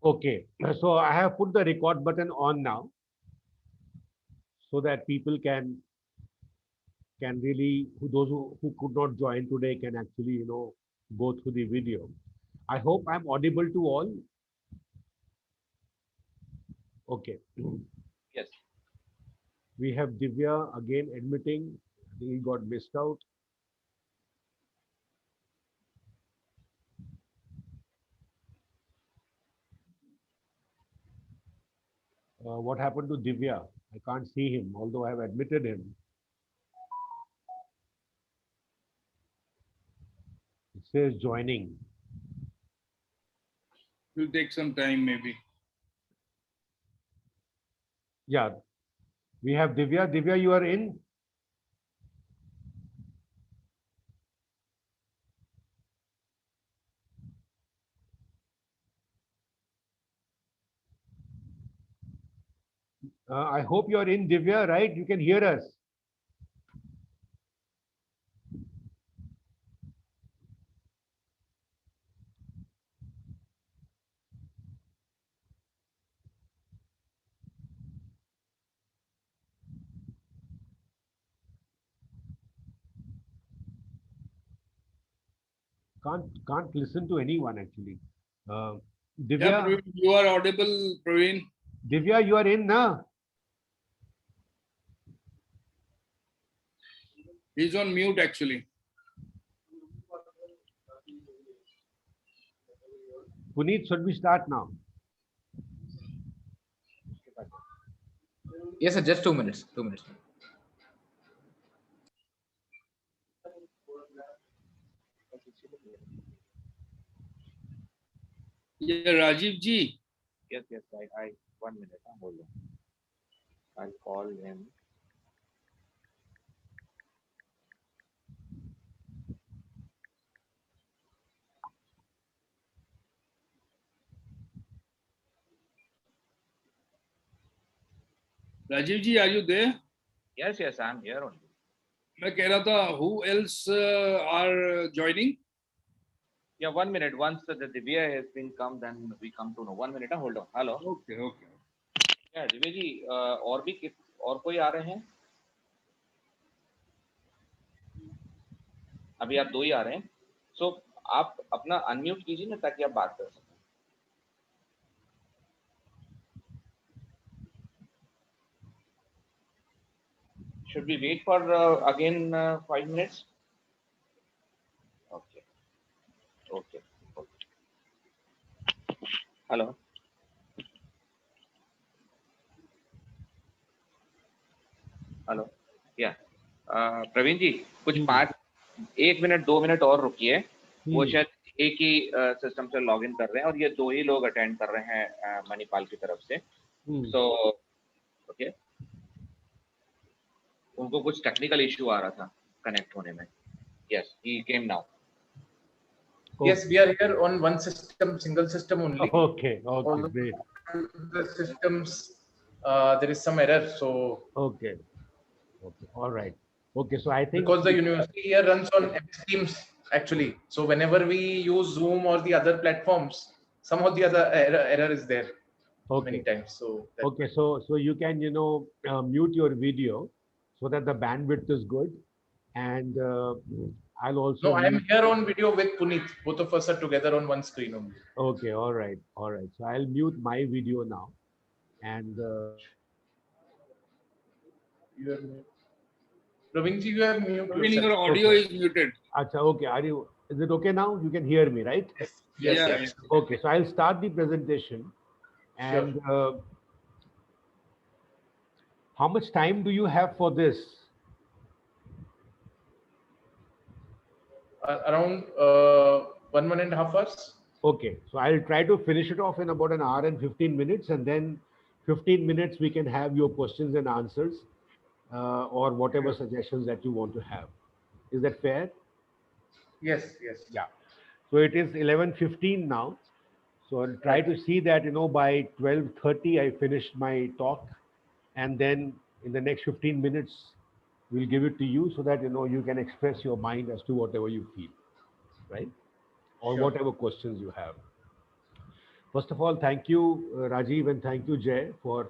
Okay, so I have put the record button on now so that people can really, who could not join today can actually, go through the video. I hope I'm audible to all. Okay. Yes. We have Divya again admitting he got missed out. What happened to Divya? I can't see him, although I have admitted him. It says joining. Will take some time maybe. Yeah, we have Divya. Divya, you are in. I hope you are in, Divya, right? You can hear us. Can't listen to anyone actually. Uh, Yeah, Divya, Praveen, you are audible, Praveen. Divya, you are in now. He's on mute actually. Puneet, should we start now? Yes, sir. Just 2 minutes. 2 minutes. Yeah, Rajiv ji. Yes, yes. I 1 minute. Hold on. I'll call him. Rajiv ji, are you there? Yes, yes. I'm here only. मैं कह रहा था who else are joining? Yeah, 1 minute. Once the Divya has been come, then we come to know. 1 minute. Hold on. Hello. Okay, okay. Yeah, Divya ji और भी और कोई आ रहे हैं? अभी आप दो ही आ रहे हैं. सो आप अपना अनम्यूट कीजिए ना ताकि आप बात कर सकें. Should we wait for again 5 minutes? Okay. Okay. Okay. Hello. Hello. या प्रवीण जी कुछ 1 मिनट 2 मिनट और रुकिए. वो शायद एक ही सिस्टम से लॉग इन कर रहे हैं और ये दो ही लोग अटेंड कर रहे हैं मणिपाल की तरफ से. So okay. उनको कुछ टेक्निकल इशू आ रहा था कनेक्ट होने में. Yes he came now. Yes, we are here on one system, single system only. Okay, okay, great. The systems, there is some error. So Okay, okay, all right. Okay, so I think because the university here runs on MS Teams actually, so whenever we use Zoom or the other platforms, somehow the other error is there many times. So okay, so you can mute your video so that the bandwidth is good, and I'll also. no, I am here on video with Puneet. Both of us are together on one screen only. Okay, all right, all right. So I'll mute my video now, and You have mute. Praveen ji, you have mute Praveen, yourself. your audio is muted. Acha, okay. Is it okay now? You can hear me, right? Yes, Yeah, yes. Okay, so I'll start the presentation. And how much time do you have for this? Around 1.5 hours. Okay, so I'll try to finish it off in about an hour and 15 minutes, and then 15 minutes we can have your questions and answers, or whatever suggestions that you want to have. Is that fair? Yes, yes. Yeah. So it is 11:15 now. So I'll try to see that by 12:30 I finished my talk, and then in the next 15 minutes we'll give it to you so that you can express your mind as to whatever you feel, right? Or Sure. whatever questions you have. First of all, thank you, Rajiv, and thank you, Jay, for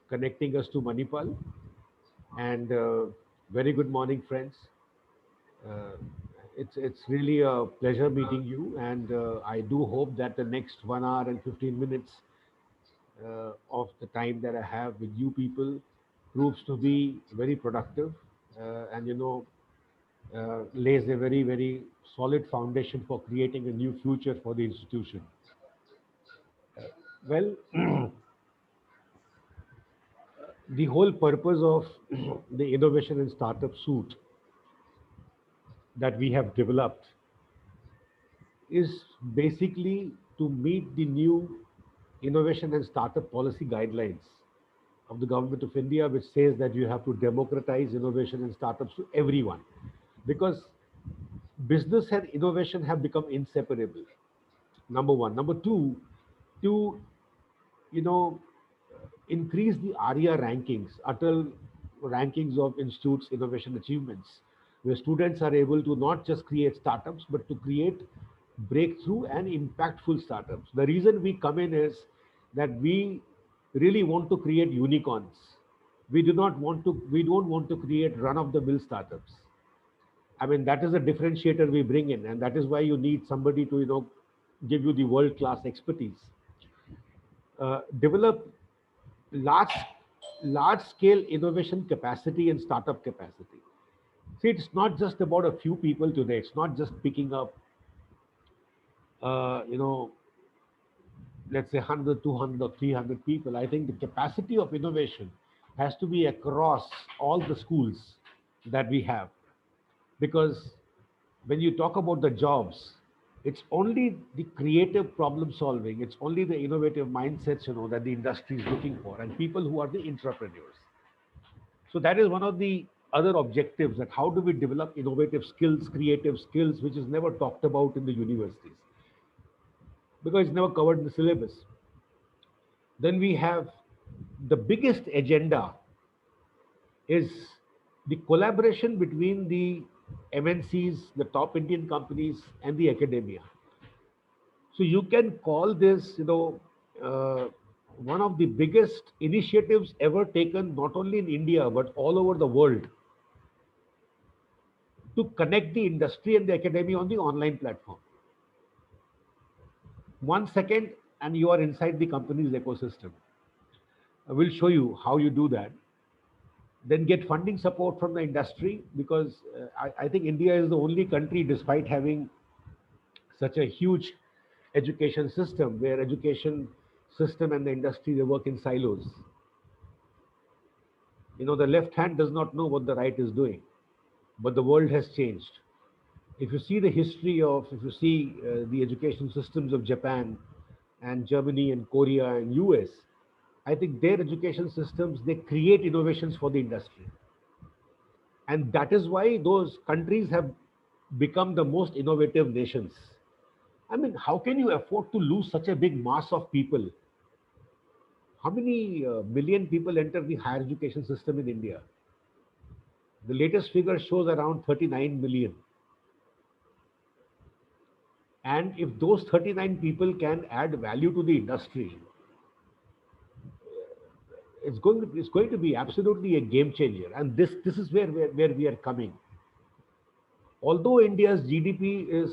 connecting us to Manipal. And very good morning, friends. Uh, it's really a pleasure meeting you, and I do hope that the next 1 hour and 15 minutes of the time that I have with you people proves to be very productive, and lays a very solid foundation for creating a new future for the institution. Well, the whole purpose of the innovation and startup suite that we have developed is basically to meet the new innovation and startup policy guidelines of the government of India, which says that you have to democratize innovation and startups to everyone. Because business and innovation have become inseparable. Number one. Number two, to you know increase the ARIA rankings, Atal rankings of institutes' innovation achievements, where students are able to not just create startups, but to create breakthrough and impactful startups. The reason we come in is that we really want to create unicorns. We don't want to create run-of-the-mill startups. I mean, that is a differentiator we bring in, and that is why you need somebody to, give you the world-class expertise. Develop large large scale innovation capacity and startup capacity. See, it's not just about a few people today. It's not just picking up uh, you know let's say 100, 200, or 300 people. I think the capacity of innovation has to be across all the schools that we have, because when you talk about the jobs, it's only the creative problem solving, it's only the innovative mindsets, that the industry is looking for, and people who are the entrepreneurs. So that is one of the other objectives, that how do we develop innovative skills, creative skills, which is never talked about in the universities because it's never covered in the syllabus. Then we have the biggest agenda is the collaboration between the MNCs, the top Indian companies, and the academia. So you can call this, one of the biggest initiatives ever taken, not only in India, but all over the world, to connect the industry and the academia on the online platform. 1 second, and you are inside the company's ecosystem. I will show you how you do that. Then get funding support from the industry, because I think India is the only country, despite having such a huge education system, where education system and the industry, they work in silos. The left hand does not know what the right is doing, but the world has changed. If you see the history of, if you see the education systems of Japan and Germany and Korea and US, I think their education systems, they create innovations for the industry. And that is why those countries have become the most innovative nations. I mean, how can you afford to lose such a big mass of people? How many million people enter the higher education system in India? The latest figure shows around 39 million. And if those 39 people can add value to the industry, it's going to be absolutely a game changer. And this is where we are coming. Although India's GDP is,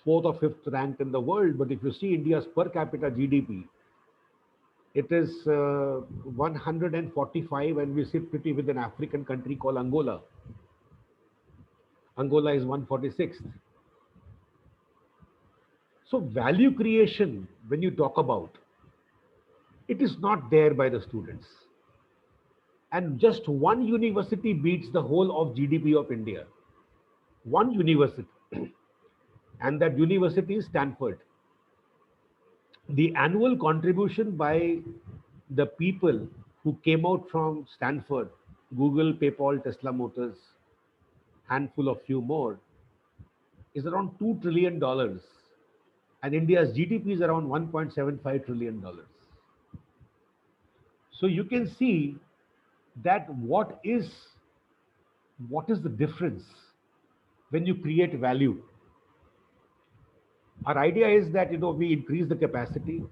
fourth or fifth ranked in the world, but if you see India's per capita GDP, it is 145, and we sit pretty with an African country called Angola. Angola is 146th. So value creation, when you talk about, it is not there by the students. And just one university beats the whole of GDP of India. One university. And that university is Stanford. The annual contribution by the people who came out from Stanford, Google, PayPal, Tesla Motors, handful of few more, is around $2 trillion. And India's GDP is around $1.75 trillion. So you can see that what is the difference when you create value. Our idea is that, we increase the capacity.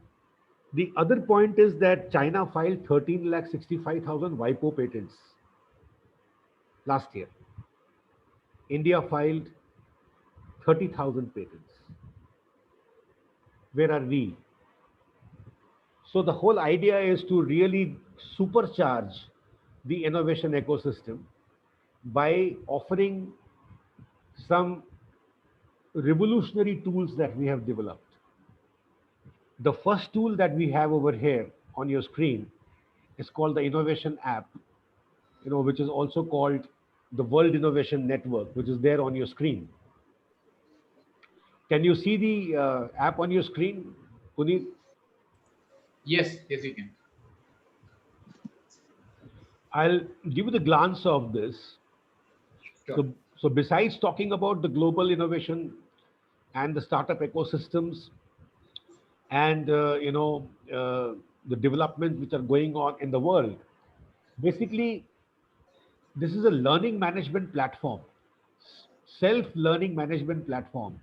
The other point is that China filed 13,65,000 WIPO patents last year. India filed 30,000 patents. Where are we? So the whole idea is to really supercharge the innovation ecosystem by offering some revolutionary tools that we have developed. The first tool that we have over here on your screen is called the Innovation App, which is also called the World Innovation Network, which is there on your screen. Can you see the app on your screen, Puneet? Yes, yes, you can. I'll give you the glance of this. Sure. So besides talking about the global innovation and the startup ecosystems and the developments which are going on in the world, basically this is a learning management platform, self-learning management platform,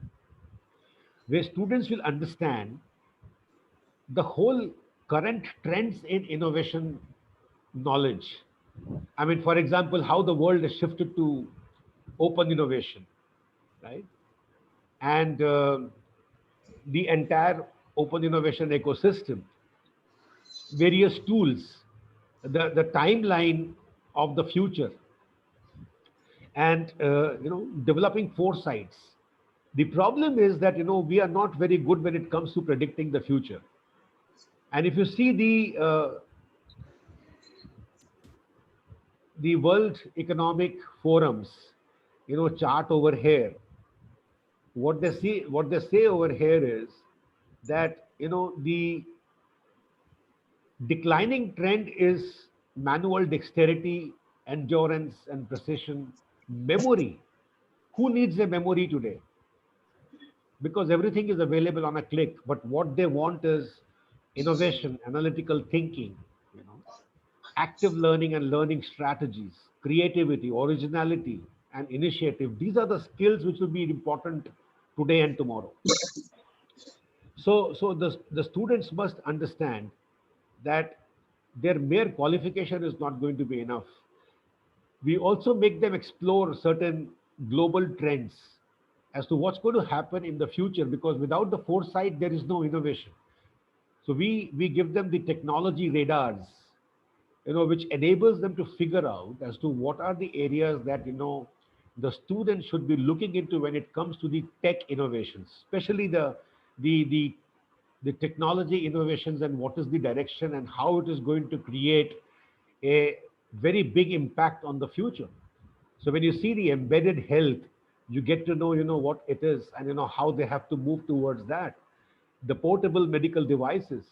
where students will understand the whole current trends in innovation knowledge. I mean, for example, how the world has shifted to open innovation, right? And the entire open innovation ecosystem, various tools, the timeline of the future, and developing foresights. The problem is that we are not very good when it comes to predicting the future. And if you see the World Economic Forum's chart over here, what they say over here is that the declining trend is manual dexterity, endurance, and precision, memory. Who needs a memory today? Because everything is available on a click. But what they want is innovation, analytical thinking, you know, active learning and learning strategies, creativity, originality, and initiative. These are the skills which will be important today and tomorrow. So the students must understand that their mere qualification is not going to be enough. We also make them explore certain global trends as to what's going to happen in the future, because without the foresight, there is no innovation. So we give them the technology radars, which enables them to figure out as to what are the areas that the students should be looking into when it comes to the tech innovations, especially the the the technology innovations, and what is the direction and how it is going to create a very big impact on the future. So when you see the embedded health, you get to know what it is, and how they have to move towards that. The portable medical devices,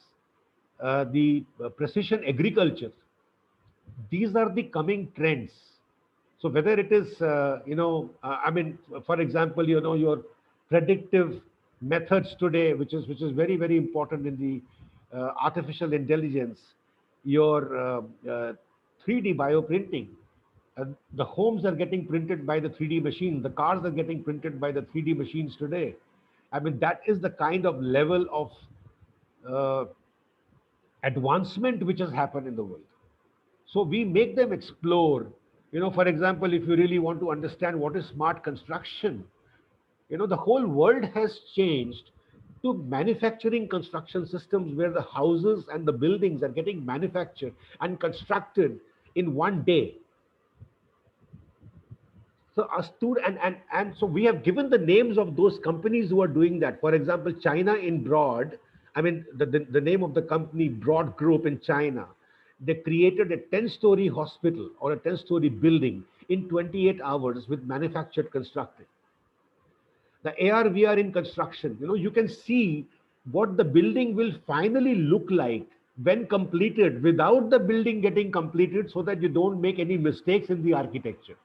the precision agriculture, these are the coming trends. So whether it is I mean, for example, your predictive methods today, which is very, very important in the artificial intelligence, your 3D bioprinting. The homes are getting printed by the 3D machines, the cars are getting printed by the 3D machines today. I mean, that is the kind of level of uh, advancement which has happened in the world. So we make them explore. For example, if you really want to understand what is smart construction, the whole world has changed to manufacturing construction systems, where the houses and the buildings are getting manufactured and constructed in one day. So a student, and so we have given the names of those companies who are doing that. For example, China in Broad, I mean, the name of the company, Broad Group in China, they created a 10-story hospital or a 10-story building in 28 hours with manufactured constructed. The AR VR in construction, you can see what the building will finally look like when completed, without the building getting completed, so that you don't make any mistakes in the architecture.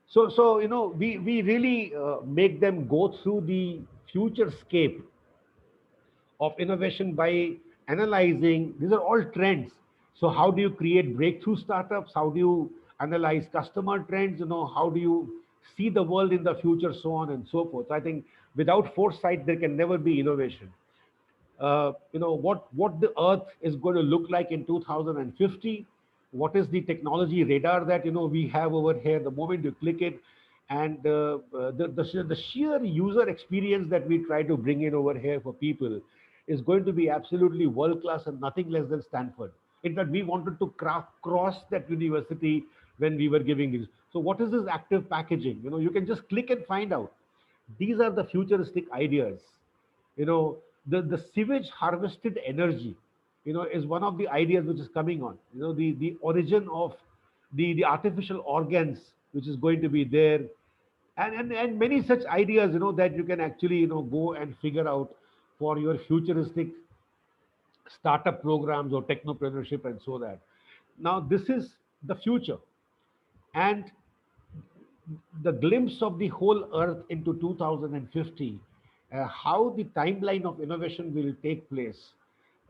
So we really make them go through the future scape of innovation by analyzing. These are all trends. So how do you create breakthrough startups? How do you analyze customer trends? How do you see the world in the future, so on and so forth. I think Without foresight, there can never be innovation. What the earth is going to look like in 2050, what is the technology radar that we have over here the moment you click it, and the sheer user experience that we try to bring in over here for people is going to be absolutely world class and nothing less than Stanford. In fact, we wanted to cross that university when we were giving this. So what is this active packaging? You can just click and find out. These are the futuristic ideas. The sewage harvested energy, is one of the ideas which is coming on. The origin of the artificial organs which is going to be there, and many such ideas, that you can actually, go and figure out for your futuristic startup programs or technopreneurship, and so that. Now this is the future, and the glimpse of the whole earth into 2050, how the timeline of innovation will take place.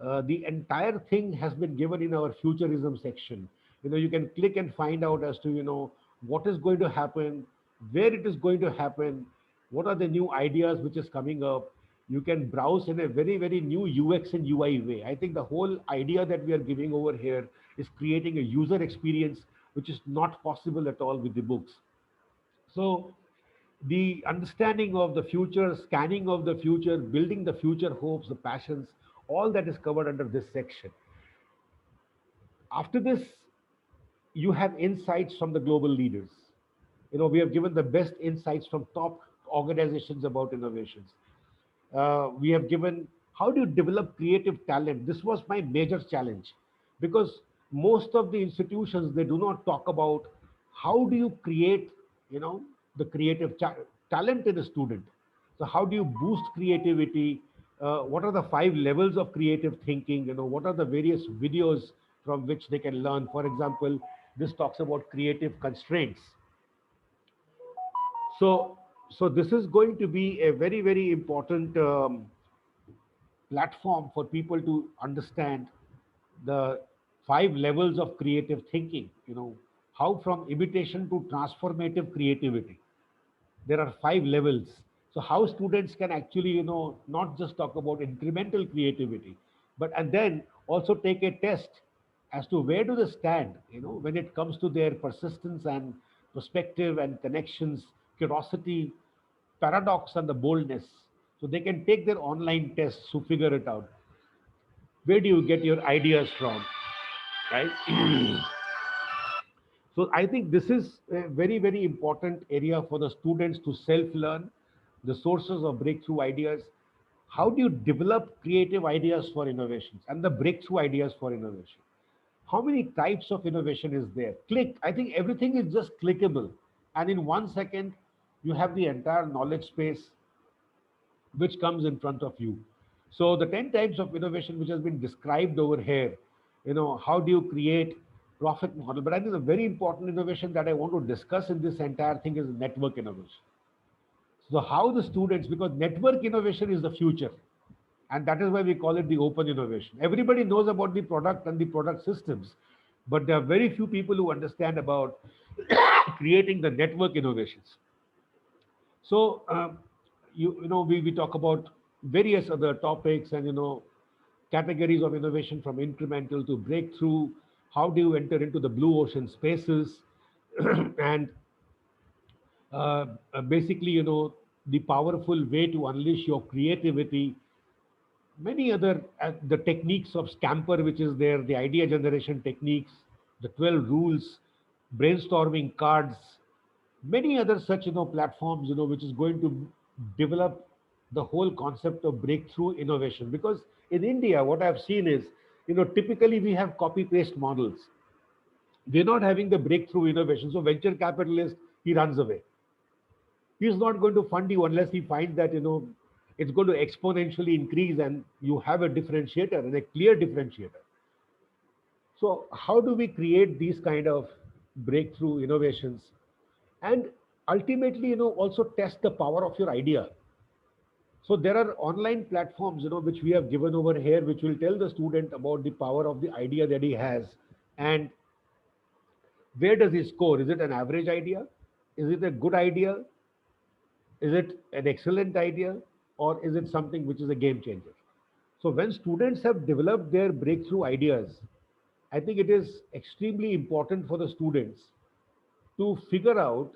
The entire thing has been given in our futurism section. You can click and find out as to, what is going to happen, where it is going to happen, what are the new ideas which is coming up. You can browse in a very, very new UX and UI way. I think the whole idea that we are giving over here is creating a user experience which is not possible at all with the books. So the understanding of the future, scanning of the future, building the future hopes, the passions, all that is covered under this section. After this, you have insights from the global leaders. We have given the best insights from top organizations about innovations. We have given how do you develop creative talent. This was my major challenge, because most of the institutions, they do not talk about how do you create, the creative talent in a student. So how do you boost creativity? What are the 5 levels of creative thinking? What are the various videos from which they can learn? For example, this talks about creative constraints. So this is going to be a very, very important platform for people to understand the 5 levels of creative thinking. How from imitation to transformative creativity. There are 5 levels. So how students can actually, not just talk about incremental creativity, but and then also take a test as to where do they stand, when it comes to their persistence and perspective and connections, curiosity, paradox, and the boldness. So they can take their online tests to figure it out. Where do you get your ideas from, right? So I think this is a very, very important area for the students to self-learn the sources of breakthrough ideas. How do you develop creative ideas for innovations and the breakthrough ideas for innovation? How many types of innovation is there? Click. I think everything is just clickable. And in 1 second, you have the entire knowledge space which comes in front of you. So the 10 types of innovation which has been described over here, how do you create profit model? But I think the very important innovation that I want to discuss in this entire thing is network innovation. So how the students, because network innovation is the future, and that is why we call it the open innovation. Everybody knows about the product and the product systems, but there are very few people who understand about creating the network innovations. So we talk about various other topics and categories of innovation from incremental to breakthrough. How do you enter into the blue ocean spaces? And basically, the powerful way to unleash your creativity. Many other the techniques of Scamper, which is there, the idea generation techniques, the 12 rules, brainstorming cards, many other such platforms which is going to develop the whole concept of breakthrough innovation. Because in India, what I've seen is, typically we have copy paste models. We're not having the breakthrough innovation. So venture capitalist, he runs away. He's not going to fund you unless he finds that it's going to exponentially increase and you have a differentiator and a clear differentiator. So how do we create these kind of breakthrough innovations, and ultimately also test the power of your idea? So there are online platforms which we have given over here, which will tell the student about the power of the idea that he has, and where does he score. Is it an average idea? Is it a good idea? Is it an excellent idea, or is it something which is a game changer? So when students have developed their breakthrough ideas, I think it is extremely important for the students to figure out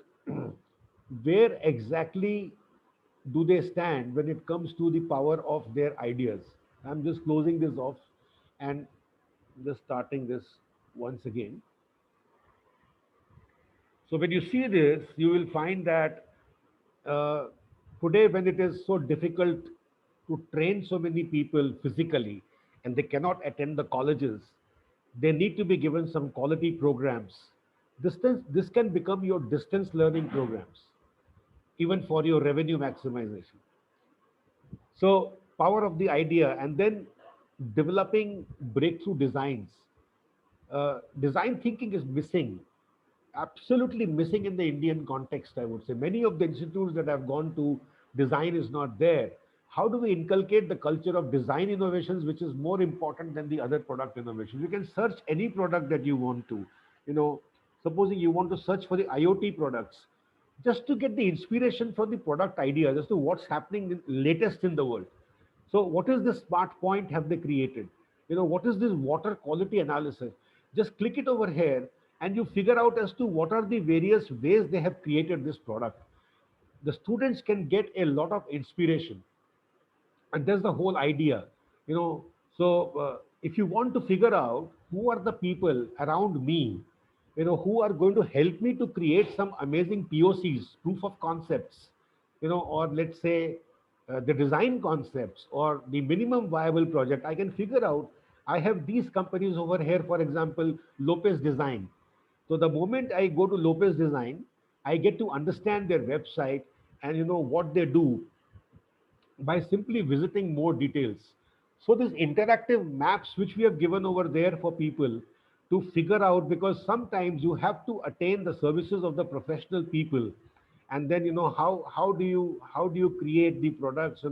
where exactly do they stand when it comes to the power of their ideas. I'm just closing this off and just starting this once again. So when you see this, you will find that uh, today, when it is so difficult to train so many people physically and they cannot attend the colleges, they need to be given some quality programs. This can become your distance learning programs, even for your revenue maximization. So, power of the idea, and then developing breakthrough designs. Design thinking is missing, absolutely missing in the Indian context, I would say. Many of the institutes that I've gone to, design is not there. How do we inculcate the culture of design innovations, which is more important than the other product innovations? You can search any product that you want to. You know, supposing you want to search for the IoT products, just to get the inspiration for the product idea as to what's happening latest in the world. So what is this smart point have they created? What is this water quality analysis? Just click it over here and you figure out as to what are the various ways they have created this product. The students can get a lot of inspiration, and that's the whole idea. If you want to figure out who are the people around me, who are going to help me to create some amazing POCs, proof of concepts, or let's say the design concepts or the minimum viable project, I can figure out. I have these companies over here, for example, Lopez Design. So the moment I go to Lopez Design, I get to understand their website and what they do by simply visiting more details. So these interactive maps which we have given over there for people to figure out, because sometimes you have to attain the services of the professional people, and then how do you create the products,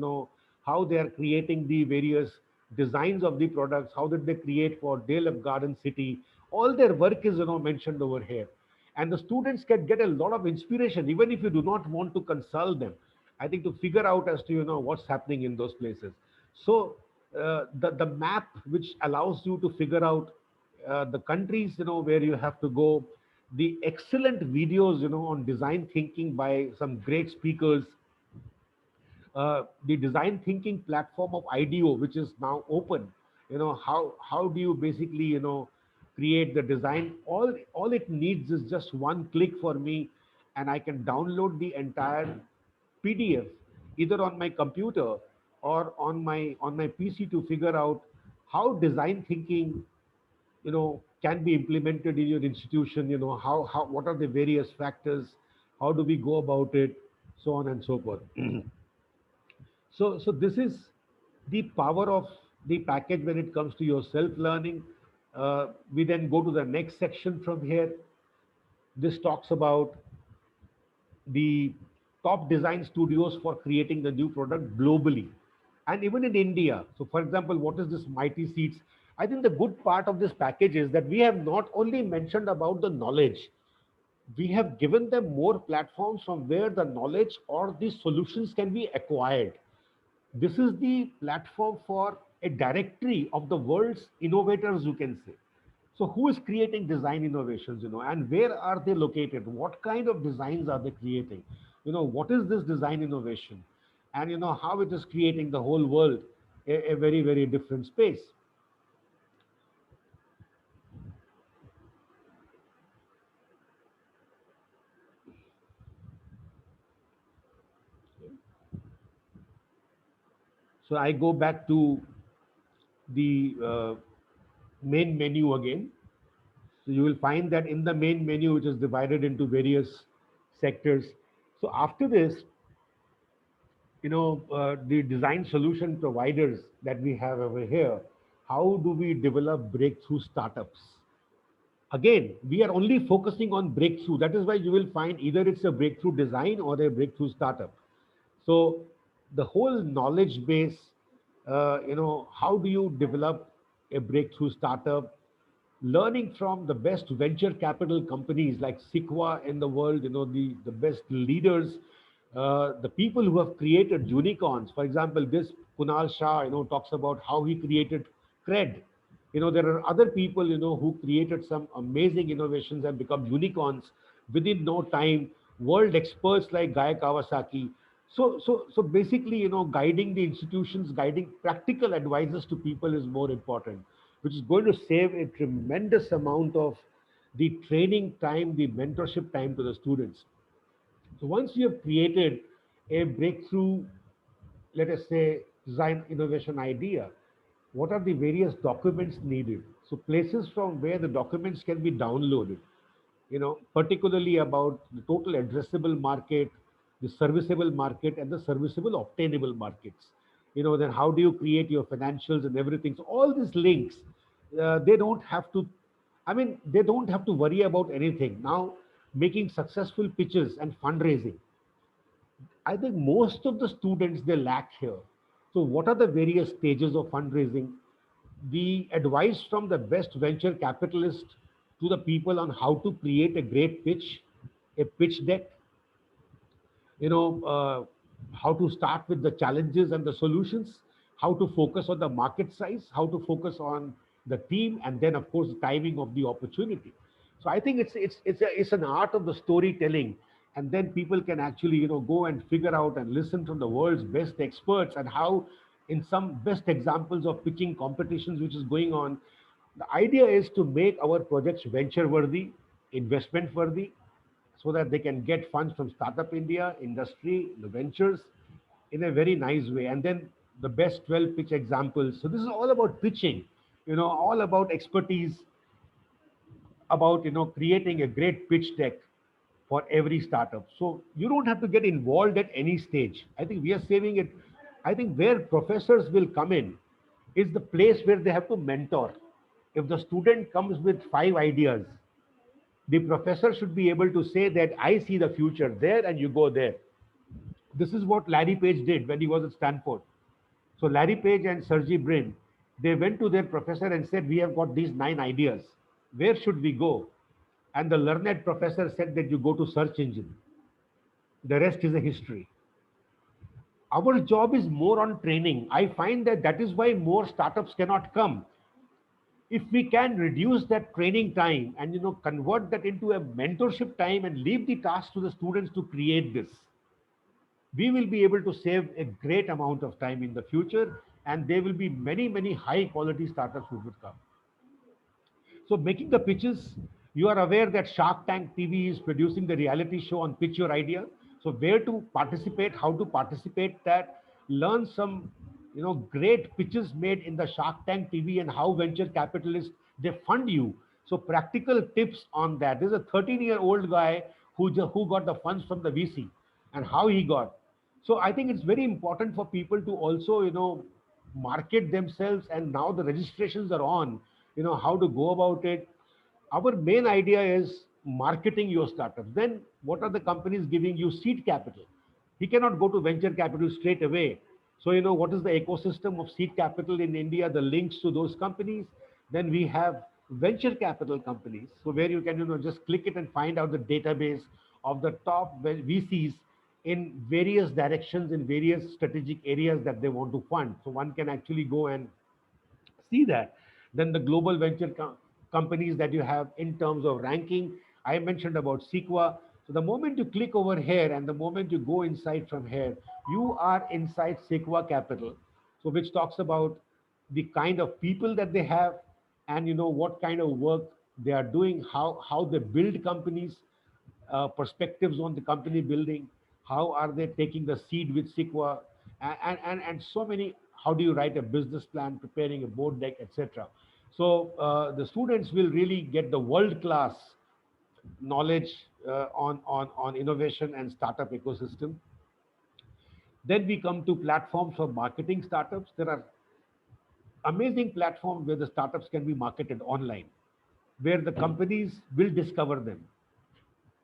how they are creating the various designs of the products, how did they create for Dale of Garden City. All their work is mentioned over here, and the students can get a lot of inspiration even if you do not want to consult them. I think to figure out as to what's happening in those places. So the map which allows you to figure out the countries where you have to go, the excellent videos on design thinking by some great speakers, the design thinking platform of IDEO, which is now open. How do you basically create the design? All it needs is just one click for me, and I can download the entire PDF either on my computer or on my PC to figure out how design thinking can be implemented in your institution. How what are the various factors, how do we go about it, so on and so forth. So this is the power of the package when it comes to your self-learning. We then go to the next section from here. This talks about the top design studios for creating the new product globally and even in India. So, for example, what is this Mighty Seats? I think the good part of this package is that we have not only mentioned about the knowledge, we have given them more platforms from where the knowledge or the solutions can be acquired. This is the platform for a directory of the world's innovators, you can say. So who is creating design innovations, and where are they located? What kind of designs are they creating? What is this design innovation? And how it is creating the whole world a very, very different space. So I go back to the main menu again. So you will find that in the main menu, which is divided into various sectors. So after this, the design solution providers that we have over here, how do we develop breakthrough startups? Again, we are only focusing on breakthrough. That is why you will find either it's a breakthrough design or a breakthrough startup. So the whole knowledge base, how do you develop a breakthrough startup? Learning from the best venture capital companies like Sequoia in the world, the best leaders, The people who have created unicorns, for example, this Kunal Shah, talks about how he created Cred. There are other people, who created some amazing innovations and become unicorns within no time. World experts like Guy Kawasaki. So basically, guiding the institutions, guiding practical advices to people is more important, which is going to save a tremendous amount of the training time, the mentorship time to the students. So once you have created a breakthrough, let us say, design innovation idea, what are the various documents needed? So places from where the documents can be downloaded, particularly about the total addressable market, the serviceable market, and the serviceable obtainable markets. Then how do you create your financials and everything? So all these links, they don't have to, they don't have to worry about anything. Now, making successful pitches and fundraising, I think most of the students they lack here. So, what are the various stages of fundraising? The advice from the best venture capitalist to the people on how to create a great pitch, a pitch deck, how to start with the challenges and the solutions, how to focus on the market size, how to focus on the team, and then of course the timing of the opportunity. So I think it's an art of the storytelling, and then people can actually go and figure out and listen from the world's best experts and how, in some best examples of pitching competitions which is going on, the idea is to make our projects venture worthy, investment worthy, so that they can get funds from Startup India, industry, the ventures in a very nice way. And then the best 12 pitch examples. So this is all about pitching, all about expertise, about creating a great pitch deck for every startup. So you don't have to get involved at any stage. I think we are saving it. I think where professors will come in is the place where they have to mentor. If the student comes with 5 ideas, the professor should be able to say that I see the future there and you go there. This is what Larry Page did when he was at Stanford. So Larry Page and Sergey Brin, they went to their professor and said, we have got these 9 ideas. Where should we go? And the learned professor said that you go to search engine. The rest is a history. Our job is more on training. I find that that is why more startups cannot come. If we can reduce that training time and convert that into a mentorship time and leave the task to the students to create this, we will be able to save a great amount of time in the future, and there will be many high quality startups who would come. So making the pitches, you are aware that Shark Tank TV is producing the reality show on Pitch Your Idea. So where to participate, how to participate, that learn some great pitches made in the Shark Tank TV and how venture capitalists they fund you. So practical tips on that. There's a 13-year-old guy who got the funds from the VC and how he got. So I think it's very important for people to also market themselves, and now the registrations are on, how to go about it. Our main idea is marketing your startup. Then what are the companies giving you? Seed capital. He cannot go to venture capital straight away. So what is the ecosystem of seed capital in India, the links to those companies. Then we have venture capital companies, so where you can just click it and find out the database of the top VCs in various directions, in various strategic areas that they want to fund. So one can actually go and see that. Then the global venture companies that you have in terms of ranking. I mentioned about Sequoia. So the moment you click over here and the moment you go inside from here, you are inside Sequoia Capital. So which talks about the kind of people that they have, and what kind of work they are doing, how they build companies, perspectives on the company building, how are they taking the seed with Sequoia, and so many. How do you write a business plan, preparing a board deck, etc. So the students will really get the world class knowledge on innovation and startup ecosystem. Then we come to platforms for marketing startups. There are amazing platforms where the startups can be marketed online, where the companies will discover them.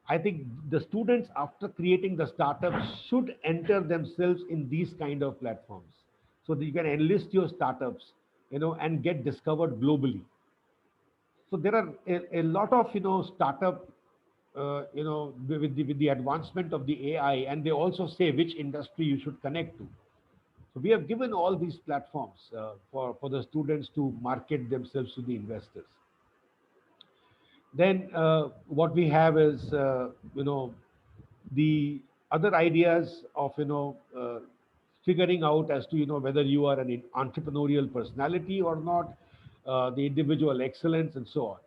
I think the students, after creating the startups, should enter themselves in these kind of platforms so that you can enlist your startups, and get discovered globally. So there are a lot of startup with the advancement of the AI, and they also say which industry you should connect to. So we have given all these platforms for the students to market themselves to the investors. Then what we have is, the other ideas of, figuring out as to, whether you are an entrepreneurial personality or not, the individual excellence and so on.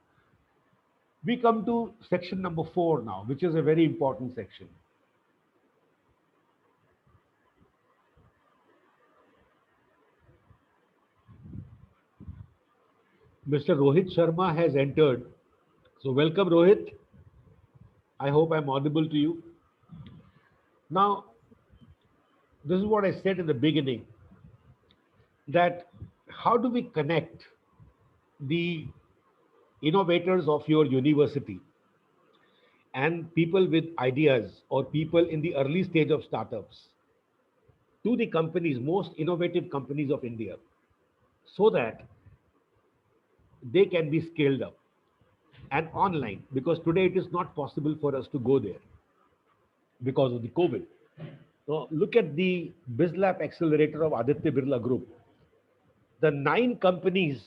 We come to section number 4 now, which is a very important section. Mr. Rohit Sharma has entered. So welcome, Rohit. I hope I'm audible to you. Now, this is what I said in the beginning, that how do we connect the innovators of your university and people with ideas or people in the early stage of startups to the companies, most innovative companies of India, so that they can be scaled up and online, because today it is not possible for us to go there because of the COVID. So look at the BizLab accelerator of Aditya Birla Group. The 9 companies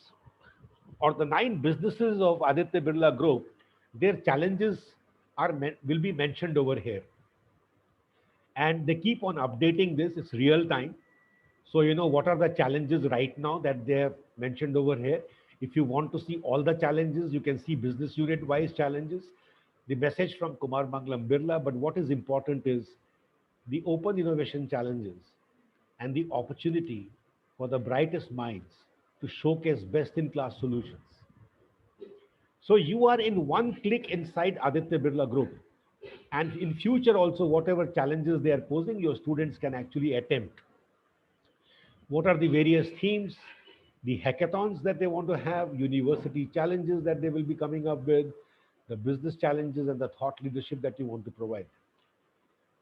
or the 9 businesses of Aditya Birla Group, their challenges will be mentioned over here. And they keep on updating this. It's real time. So, what are the challenges right now that they have mentioned over here? If you want to see all the challenges, you can see business unit wise challenges, the message from Kumar Mangalam Birla. But what is important is the open innovation challenges and the opportunity for the brightest minds to showcase best in class solutions. So you are in one click inside Aditya Birla Group. And in future also, whatever challenges they are posing, your students can actually attempt. What are the various themes, the hackathons that they want to have, university challenges that they will be coming up with, the business challenges and the thought leadership that you want to provide.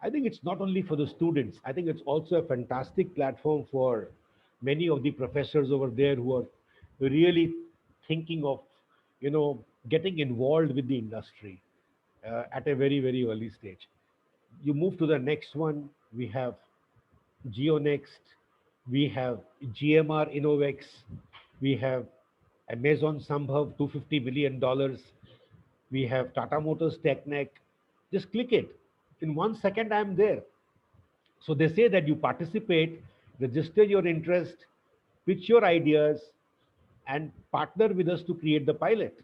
I think it's not only for the students, I think it's also a fantastic platform for many of the professors over there who are really thinking of, getting involved with the industry at a very, very early stage. You move to the next one, we have GeoNext, we have GMR Innovex, we have Amazon Sambhav, $250 million. We have Tata Motors TechNet. Just click it. In 1 second, I'm there. So they say that you participate, register your interest, pitch your ideas, and partner with us to create the pilot.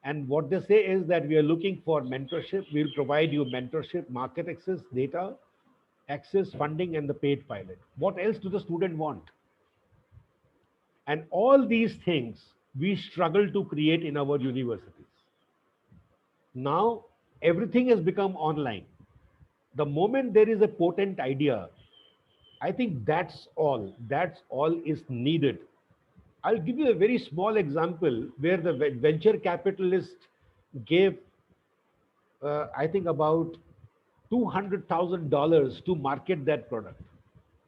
And what they say is that we are looking for mentorship. We'll provide you mentorship, market access, data access, funding, and the paid pilot. What else do the student want? And all these things we struggle to create in our universities. Now everything has become online. The moment there is a potent idea, I think that's all is needed. I'll give you a very small example where the venture capitalist gave, I think, about $200,000 to market that product.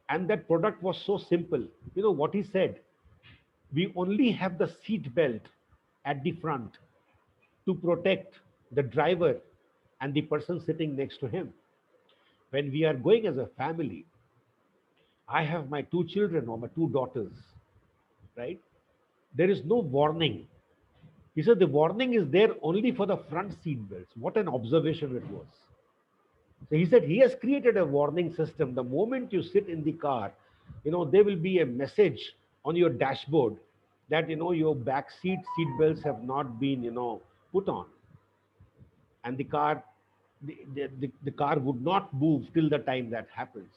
And that product was so simple. You know what he said? We only have the seat belt at the front to protect the driver and the person sitting next to him. When we are going as a family, I have my 2 children or my 2 daughters, right? There is no warning. He said the warning is there only for the front seat belts. What an observation it was. So he said he has created a warning system. The moment you sit in the car, there will be a message on your dashboard that, your back seat belts have not been, put on. And the car would not move till the time that happens.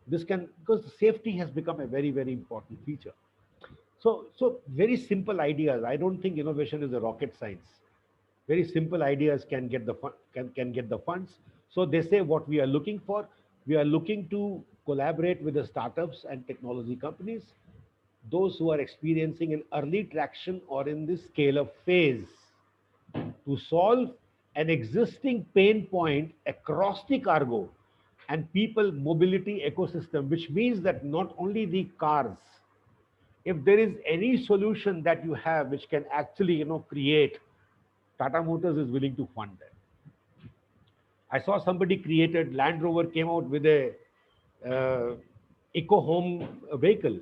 Because safety has become a very, very important feature. So very simple ideas. I don't think innovation is a rocket science. Very simple ideas can get the funds. So they say what we are looking for. We are looking to collaborate with the startups and technology companies, those who are experiencing an early traction or in the scale-up phase, to solve an existing pain point across the cargo and people mobility ecosystem, which means that not only the cars, if there is any solution that you have which can actually, create, Tata Motors is willing to fund that. I saw somebody created, Land Rover came out with a eco home vehicle.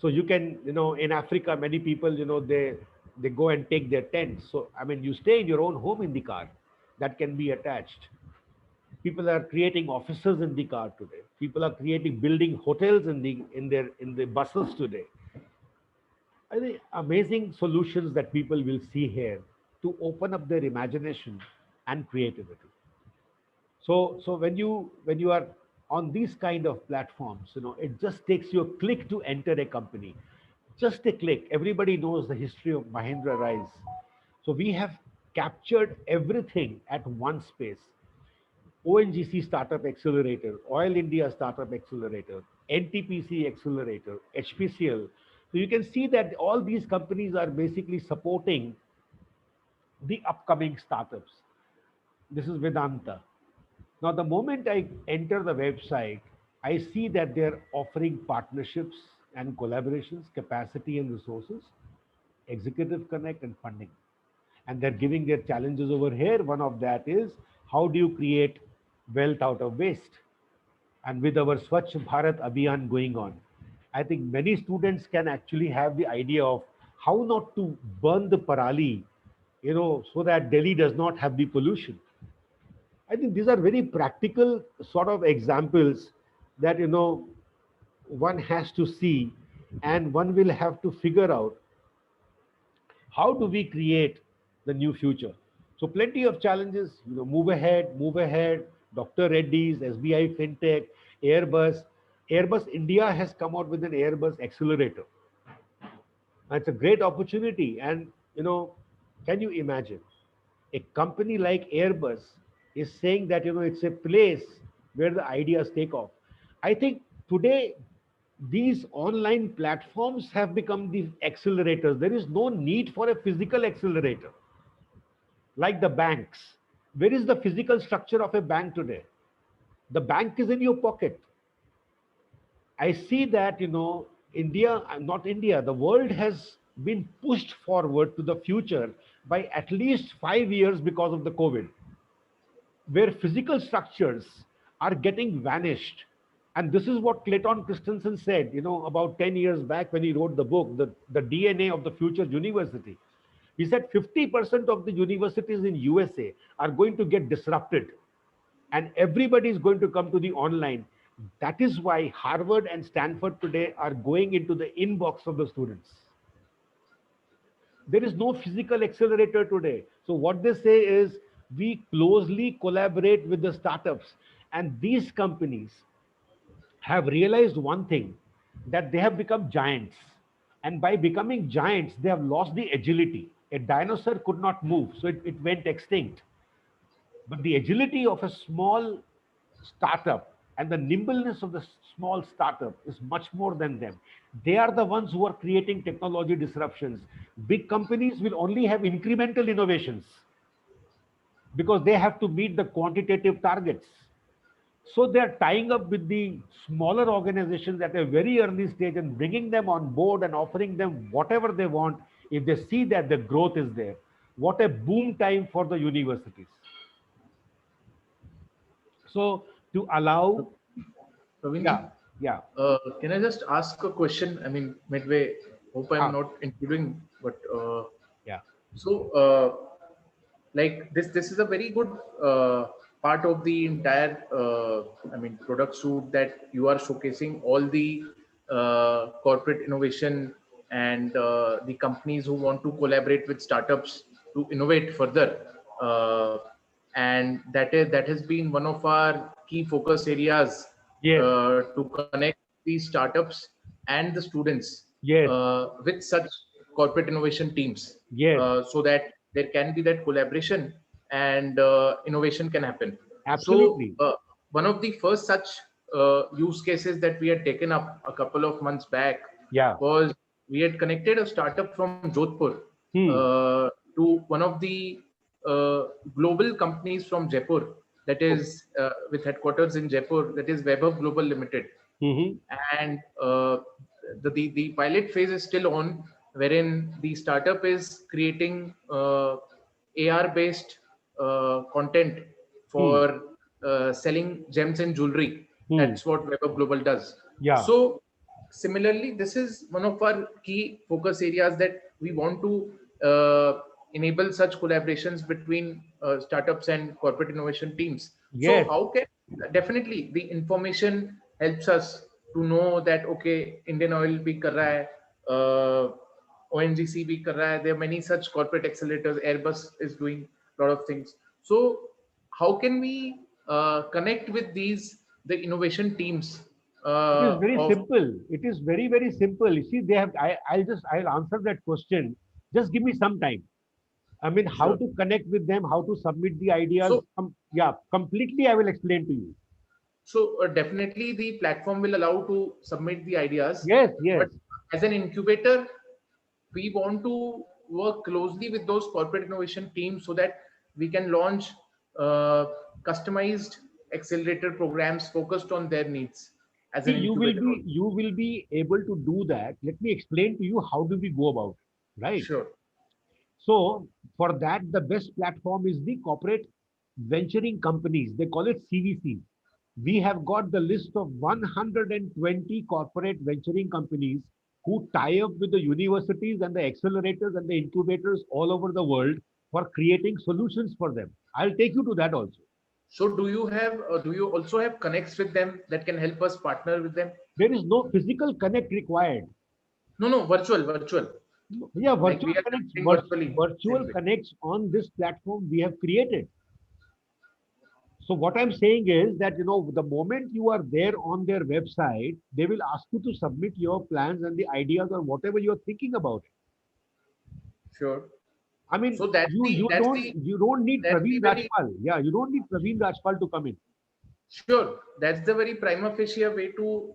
So you can, in Africa, many people, they go and take their tents. So I mean, you stay in your own home in the car that can be attached. People are creating offices in the car today. People are creating building hotels in the buses today. I think amazing solutions that people will see here to open up their imagination and creativity. So when you are on these kind of platforms, it just takes you a click to enter a company. Just a click. Everybody knows the history of Mahindra Rise. So we have captured everything at one space. ONGC Startup Accelerator, Oil India Startup Accelerator, NTPC Accelerator, HPCL. So you can see that all these companies are basically supporting the upcoming startups. This is Vedanta. Now, the moment I enter the website, I see that they're offering partnerships and collaborations, capacity and resources, executive connect, and funding. And they're giving their challenges over here. One of that is, how do you create wealth out of waste? And with our Swachh Bharat Abhiyan going on, I think many students can actually have the idea of how not to burn the parali, so that Delhi does not have the pollution. I think these are very practical sort of examples that one has to see, and one will have to figure out how do we create the new future. So plenty of challenges, move ahead, move ahead. Dr. Reddy's, SBI FinTech, Airbus. Airbus India has come out with an Airbus accelerator. It's a great opportunity. And, can you imagine? A company like Airbus is saying that, it's a place where the ideas take off. I think today these online platforms have become the accelerators. There is no need for a physical accelerator like the banks. Where is the physical structure of a bank today? The bank is in your pocket. I see that, India, not India, the world has been pushed forward to the future by at least 5 years because of the COVID, where physical structures are getting vanished. And this is what Clayton Christensen said, about 10 years back when he wrote the book, the DNA of the Future University. He said 50% of the universities in USA are going to get disrupted, and everybody is going to come to the online. That is why Harvard and Stanford today are going into the inbox of the students. There is no physical accelerator today. So what they say is, we closely collaborate with the startups, and these companies have realized one thing, that they have become giants. And by becoming giants, they have lost the agility. A dinosaur could not move, so it went extinct. But the agility of a small startup and the nimbleness of the small startup is much more than them. They are the ones who are creating technology disruptions. Big companies will only have incremental innovations because they have to meet the quantitative targets. So they are tying up with the smaller organizations at a very early stage and bringing them on board and offering them whatever they want if they see that the growth is there. What a boom time for the universities. So to allow, Praveen, yeah. can I just ask a question? I mean, midway, hope I'm not intruding, but yeah. So, like this is a very good part of the entire, I mean, product suite that you are showcasing all the corporate innovation and the companies who want to collaborate with startups to innovate further. And that has been one of our key focus areas Yes. to connect these startups and the students Yes. with such corporate innovation teams, Yes. so that there can be that collaboration and innovation can happen. Absolutely. So one of the first such use cases that we had taken up a couple of months back Yeah. was, we had connected a startup from Jodhpur to one of the global companies from Jaipur, that is with headquarters in Jaipur, that is Vaibhav Global Limited. And the pilot phase is still on, wherein the startup is creating AR based content for selling gems and jewelry. That's what Web Global does. Yeah. So similarly, this is one of our key focus areas that we want to enable such collaborations between startups and corporate innovation teams. Yes. So how can definitely the information helps us to know that okay, Indian Oil bhi kar raha hai, ONGC bhi kar raha hai. There are many such corporate accelerators. Airbus is doing a lot of things. So how can we connect with the innovation teams It is very of simple. It is very, very simple. You see, they have, I'll answer that question. Just give me some time. I mean, how Sure. to connect with them, how to submit the ideas. So- Yeah, completely I will explain to you. So definitely the platform will allow to submit the ideas. Yes, yes. But as an incubator, we want to work closely with those corporate innovation teams so that we can launch customized accelerator programs focused on their needs as See, an incubator. you will be able to do that. Let me explain to you how do we go about it, right? Sure. So for that, the best platform is the corporate venturing companies. They call it CVC. We have got the list of 120 corporate venturing companies who tie up with the universities and the accelerators and the incubators all over the world for creating solutions for them. I'll take you to that also. So do you also have connects with them that can help us partner with them? There is no physical connect required. No, virtual. Yeah, Like virtual we are connects, connecting virtually. virtual connects on this platform we have created. So what I'm saying is that, the moment you are there on their website, they will ask you to submit your plans and the ideas or whatever you're thinking about. Sure. I mean, So that's you don't need that's the Praveen very Rajpal. Yeah, you don't need Praveen Rajpal to come in. sure. That's the very prima facie way to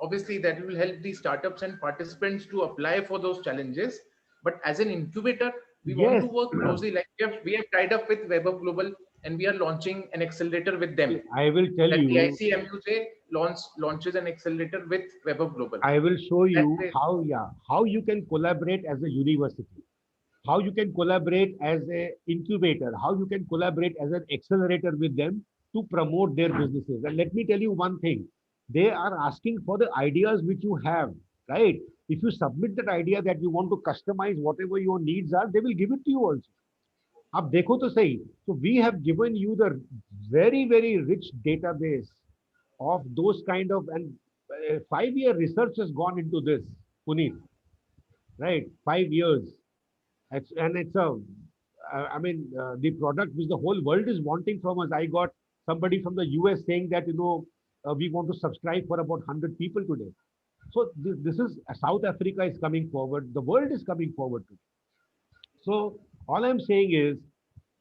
obviously that will help the startups and participants to apply for those challenges. But as an incubator, we want Yes. to work closely. Like we have tied up with Web of Global and we are launching an accelerator with them. I will tell That the you, ICMUJ launches an accelerator with Web of Global. I will show you That's it. how you can collaborate as a university, how you can collaborate as a incubator, how you can collaborate as an accelerator with them to promote their businesses. And let me tell you one thing, they are asking for the ideas which you have, right? If you submit that idea that you want to customize whatever your needs are, they will give it to you also. आप देखो तो सही. So we have given you the very, very rich database of those kind of, and 5-year research has gone into this, Puneet, right? 5 years. It's I mean, the product which the whole world is wanting from us. I got somebody from the US saying that, we want to subscribe for about 100 people today. So this is, South Africa is coming forward. The world is coming forward today. So all I'm saying is,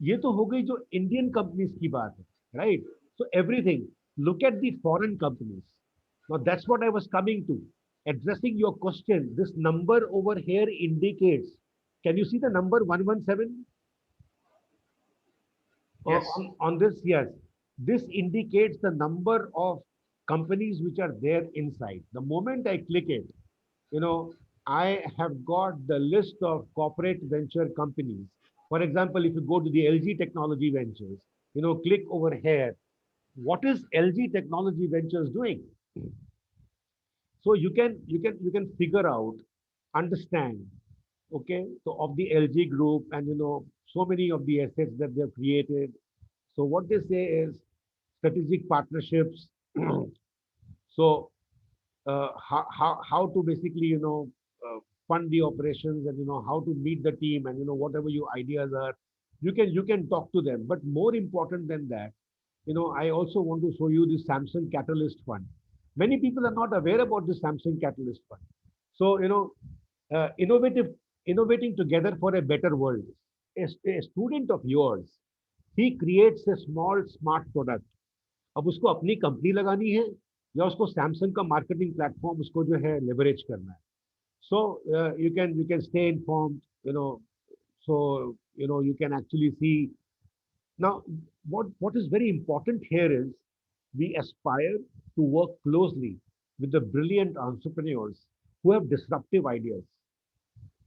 ये तो हो गई जो Indian companies की बात है, right? So everything, look at the foreign companies. Now that's what I was coming to. Addressing your question, this number over here indicates, can you see the number 117? Yes. On this, yes. This indicates the number of companies which are there inside. The moment I click it, I have got the list of corporate venture companies. For example, if you go to the LG Technology Ventures, click over here. What is LG Technology Ventures doing? So you can figure out, understand, okay, so of the LG group, and so many of the assets that they've created. So what they say is strategic partnerships. So how to basically fund the operations, and how to meet the team, and whatever your ideas are, you can talk to them. But more important than that, I also want to show you the Samsung Catalyst Fund. Many people are not aware about the Samsung Catalyst Fund. So innovating together for a better world. A student of yours, he creates a small smart product. अब उसको अपनी company लगानी है या उसको Samsung का marketing platform उसको जो है लेवरेज करना है. So you can stay informed, so you can actually see. Now what is very important here is we aspire to work closely with the brilliant entrepreneurs who have disruptive ideas,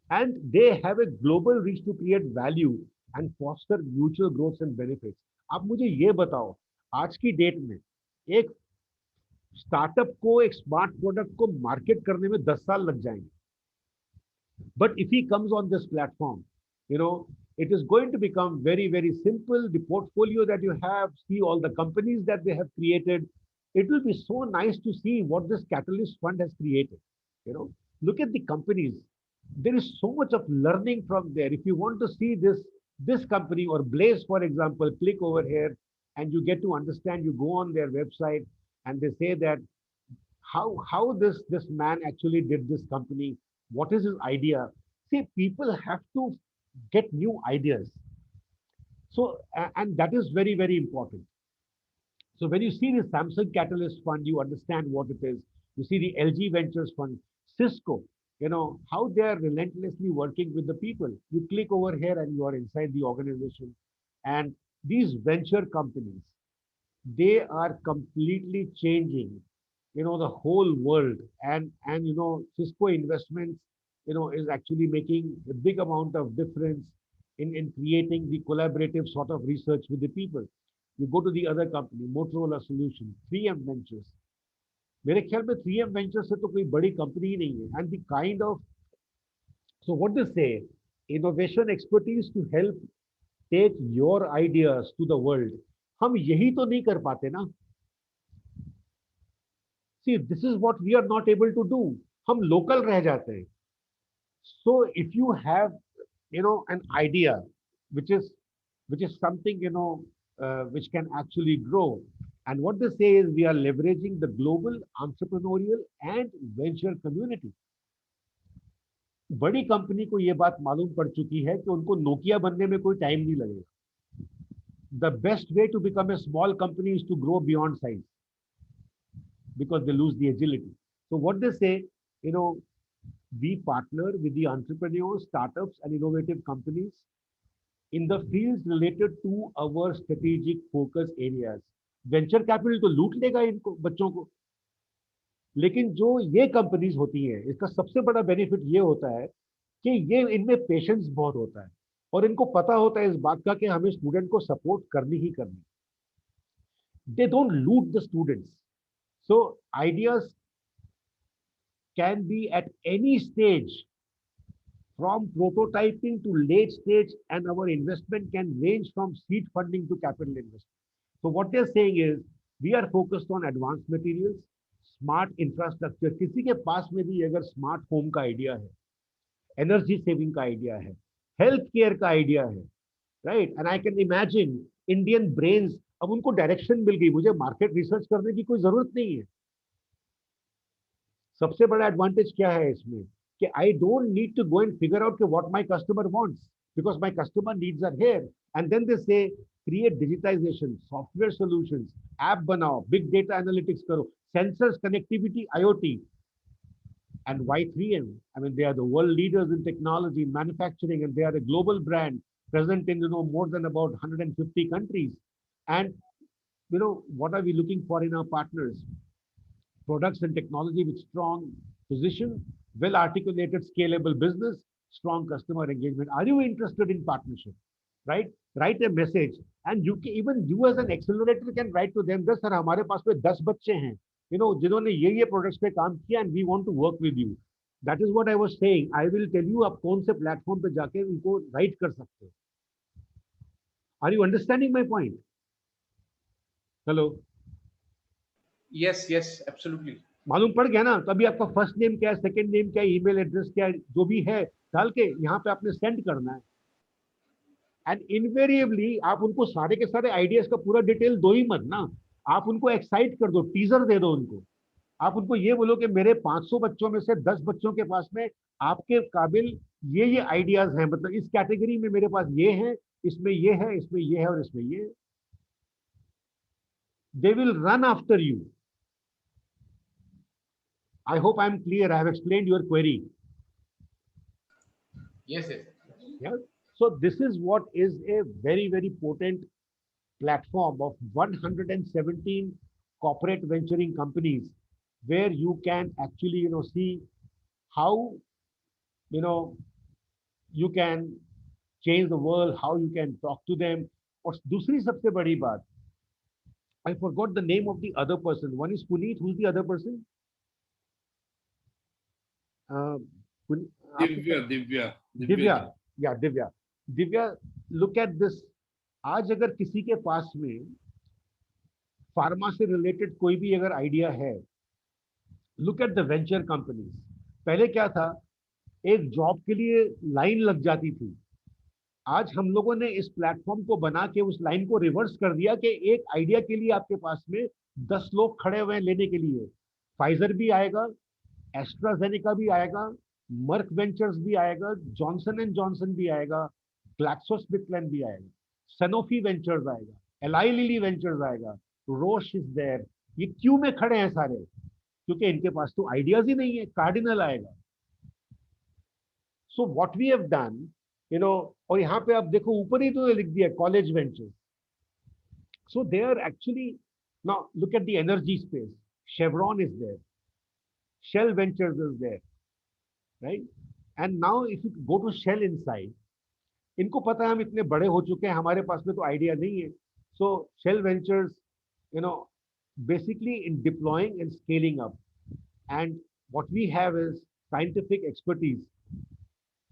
and they have a global reach to create value and foster mutual growth and benefits. आप मुझे ये बताओ, आज की date में एक startup को, एक स्मार्ट प्रोडक्ट को मार्केट करने में 10 साल लग जाएंगे. But if he comes on this platform, it is going to become very, very simple. The portfolio that you have, see all the companies that they have created. It will be so nice to see what this Catalyst Fund has created. Look at the companies. There is so much of learning from there. If you want to see this company or Blaze, for example, click over here and you get to understand. You go on their website and they say that how this man actually did this company, what is his idea. See, people have to get new ideas, so and that is very, very important. So when you see the Samsung Catalyst Fund, you understand what it is. You see the LG Ventures Fund, Cisco, how they are relentlessly working with the people. You click over here and you are inside the organization, and these venture companies, they are completely changing, the whole world. And Cisco Investments, is actually making a big amount of difference in creating the collaborative sort of research with the people. You go to the other company, Motorola Solutions, 3M Ventures. मेरे ख्याल में 3M Ventures से तो कोई बड़ी company ही नहीं है. And the kind of, so what they say, innovation expertise to help take your ideas to the world. हम यही तो नहीं कर पाते ना. See, this is what we are not able to do. हम local रह जाते हैं. So if you have, an idea which is something, which can actually grow, and what they say is we are leveraging the global entrepreneurial and venture community. बड़ी company को ये बात मालूम पड़ चुकी है कि उनको नोकिया बनने में कोई टाइम नहीं लगेगा. The best way to become a small company is to grow beyond size, because they lose the agility. So what they say, we partner with the entrepreneurs, startups, and innovative companies in the fields related to our strategic focus areas. Venture capital तो लूट लेगा इनको, बच्चों को. लेकिन जो ये companies होती हैं, इसका सबसे बड़ा बेनिफिट ये होता है कि ये इनमें पेशेंस बहुत होता है और इनको पता होता है इस बात का कि हमें स्टूडेंट को सपोर्ट करनी ही करनी. They don't loot the students. So ideas can be at any stage, from prototyping to late stage, and our investment can range from seed funding to capital investment. So what they're saying is we are focused on advanced materials, smart infrastructure. किसी के पास में भी अगर smart home का idea है, energy saving का idea है, health care का आइडिया है, right, and I can imagine Indian brains, अब उनको डायरेक्शन मिल गई, मुझे मार्केट रिसर्च करने की कोई जरूरत नहीं है. सबसे बड़ा एडवांटेज क्या है इसमें कि I don't need to go and figure out कि what my customer wants, because my customer needs are here. And then they say create digitization, software solutions, app बनाओ, बिग डेटा एनालिटिक्स करो, sensors, connectivity, IoT. And why 3M? I mean, they are the world leaders in technology, manufacturing, and they are a global brand present in more than about 150 countries. And what are we looking for in our partners? Products and technology with strong position, well articulated, scalable business, strong customer engagement. Are you interested in partnership? Right? Write a message, and even you as an accelerator can write to them. Sir, हमारे पास में 10 बच्चे हैं, जिन्होंने ये products पे काम किया, and we want to work with you. That is what I was saying. I will tell you आप कौन से प्लेटफॉर्म पे जाके उनको राइट कर सकते हो. Are you understanding my point? Hello. Yes, absolutely. मालूम पड़ गया ना. तो अभी आपका फर्स्ट नेम क्या है, सेकंड नेम क्या है, ईमेल एड्रेस क्या है, जो भी है डाल के यहाँ पे आपने सेंड करना है. एंड इनवेरिएबली आप उनको सारे के सारे आइडियाज का पूरा डिटेल दो ही मत ना. आप उनको एक्साइट कर दो, टीजर दे दो उनको. आप उनको ये बोलो कि मेरे 500 बच्चों में से 10 बच्चों के पास में आपके काबिल ये आइडियाज हैं, मतलब इस कैटेगरी में मेरे पास ये है, इसमें ये है, इसमें ये है और इसमें ये है. They will run after you. I hope I'm clear. I have explained your query. Yes. Yeah. So this is what is a very, very potent platform of 117 corporate venturing companies, where you can actually, see how, you can change the world, how you can talk to them. और दूसरी सबसे बड़ी बात, I forgot the name of the other person. One is Puneet. Who's the other person? Uh, Divya, Divya, Divya. Yeah, Divya. Divya, look at this. आज अगर किसी के पास में फार्मा से रिलेटेड कोई भी अगर आइडिया है, look at the venture companies. पहले क्या था, एक जॉब के लिए लाइन लग जाती थी. आज हम लोगों ने इस प्लेटफॉर्म को बना के उस लाइन को रिवर्स कर दिया कि एक आइडिया के लिए आपके पास में 10 लोग खड़े हुए हैं लेने के लिए. फाइजर भी आएगा, एस्ट्राजेनेका भी आएगा, मर्क वेंचर्स भी आएगा, जॉनसन एंड जॉनसन भी आएगा, ग्लैक्सोस्मिथक्लाइन भी आएगा, सनोफी वेंचर्स आएगा, एलाई लिली वेंचर्स आएगा, रोश इज देयर. ये क्यों में खड़े हैं सारे? क्योंकि इनके पास तो आइडियाज ही नहीं है. कार्डिनल आएगा. So what we have done, you know, और यहाँ पे आप देखो ऊपर ही तो लिख दिया college ventures. So they are actually, now look at the energy space. Chevron is there, Shell Ventures is there, right? And now if you go to Shell inside, इनको पता है हम इतने बड़े हो चुके हैं, हमारे पास में तो आइडिया नहीं है. So Shell Ventures, you know, basically in deploying and scaling up, and what we have is scientific expertise.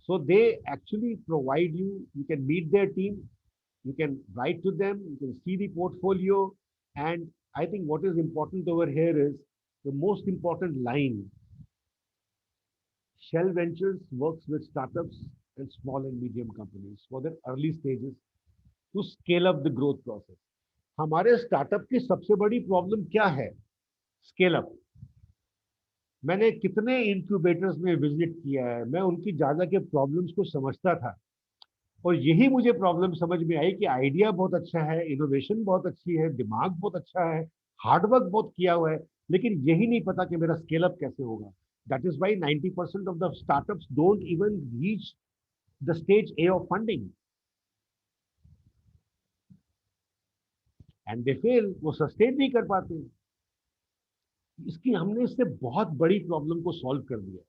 So they actually provide you, you can meet their team, you can write to them, you can see the portfolio, and I think what is important over here is the most important line. Shell Ventures works with startups and small and medium companies for their early stages to scale up the growth process. हमारे startup की सबसे बड़ी problem क्या है? Scale up. मैंने कितने incubators में visit किया है, मैं उनकी ज्यादा के प्रॉब्लम्स को समझता था, और यही मुझे प्रॉब्लम समझ में आई कि आइडिया बहुत अच्छा है, इनोवेशन बहुत अच्छी है, दिमाग बहुत अच्छा है, हार्डवर्क बहुत किया हुआ है, लेकिन यही नहीं पता कि मेरा स्केल अप कैसे होगा. That is why 90% of the startups don't even reach the stage A of funding and they fail. वो सस्टेन नहीं कर पाते. इसकी हमने इससे बहुत बड़ी प्रॉब्लम को सॉल्व कर दिया.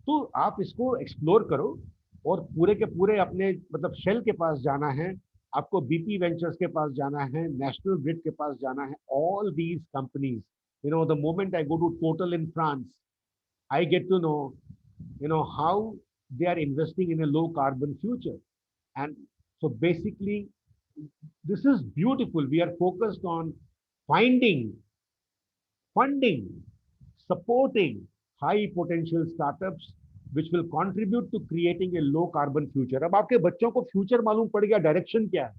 तो आप इसको एक्सप्लोर करो, और पूरे के पूरे अपने मतलब शेल के पास जाना है, आपको बीपी वेंचर्स के पास जाना है, नेशनल ग्रिड के पास जाना है. All these companies, you know, the moment I go to Total in France, I get to know, you know, how they are investing in a low carbon future. And so basically, this is beautiful. We are focused on finding, funding, supporting high potential startups which will contribute to creating a low carbon future. अब आपके बच्चों को future मालूम पड़ गया, direction क्या है.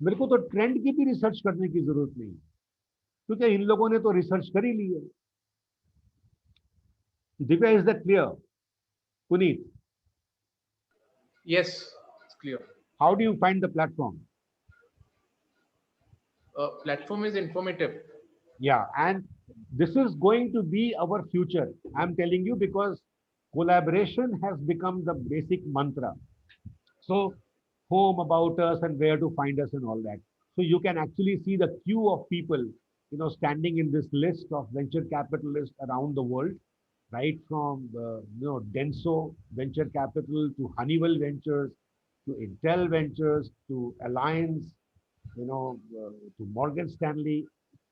मेरे को तो ट्रेंड की भी रिसर्च करने की जरूरत नहीं, क्योंकि इन लोगों ने तो रिसर्च कर ही ली है. Divya, is that clear? Puneet? Yes, it's clear. How do you find the platform? Platform is informative. Yeah, and this is going to be our future. I'm telling you, because collaboration has become the basic mantra. So home, about us, and where to find us and all that. So you can actually see the queue of people, you know, standing in this list of venture capitalists around the world, right from you know, Denso Venture Capital to Honeywell Ventures to Intel Ventures to Alliance, you know, to Morgan Stanley.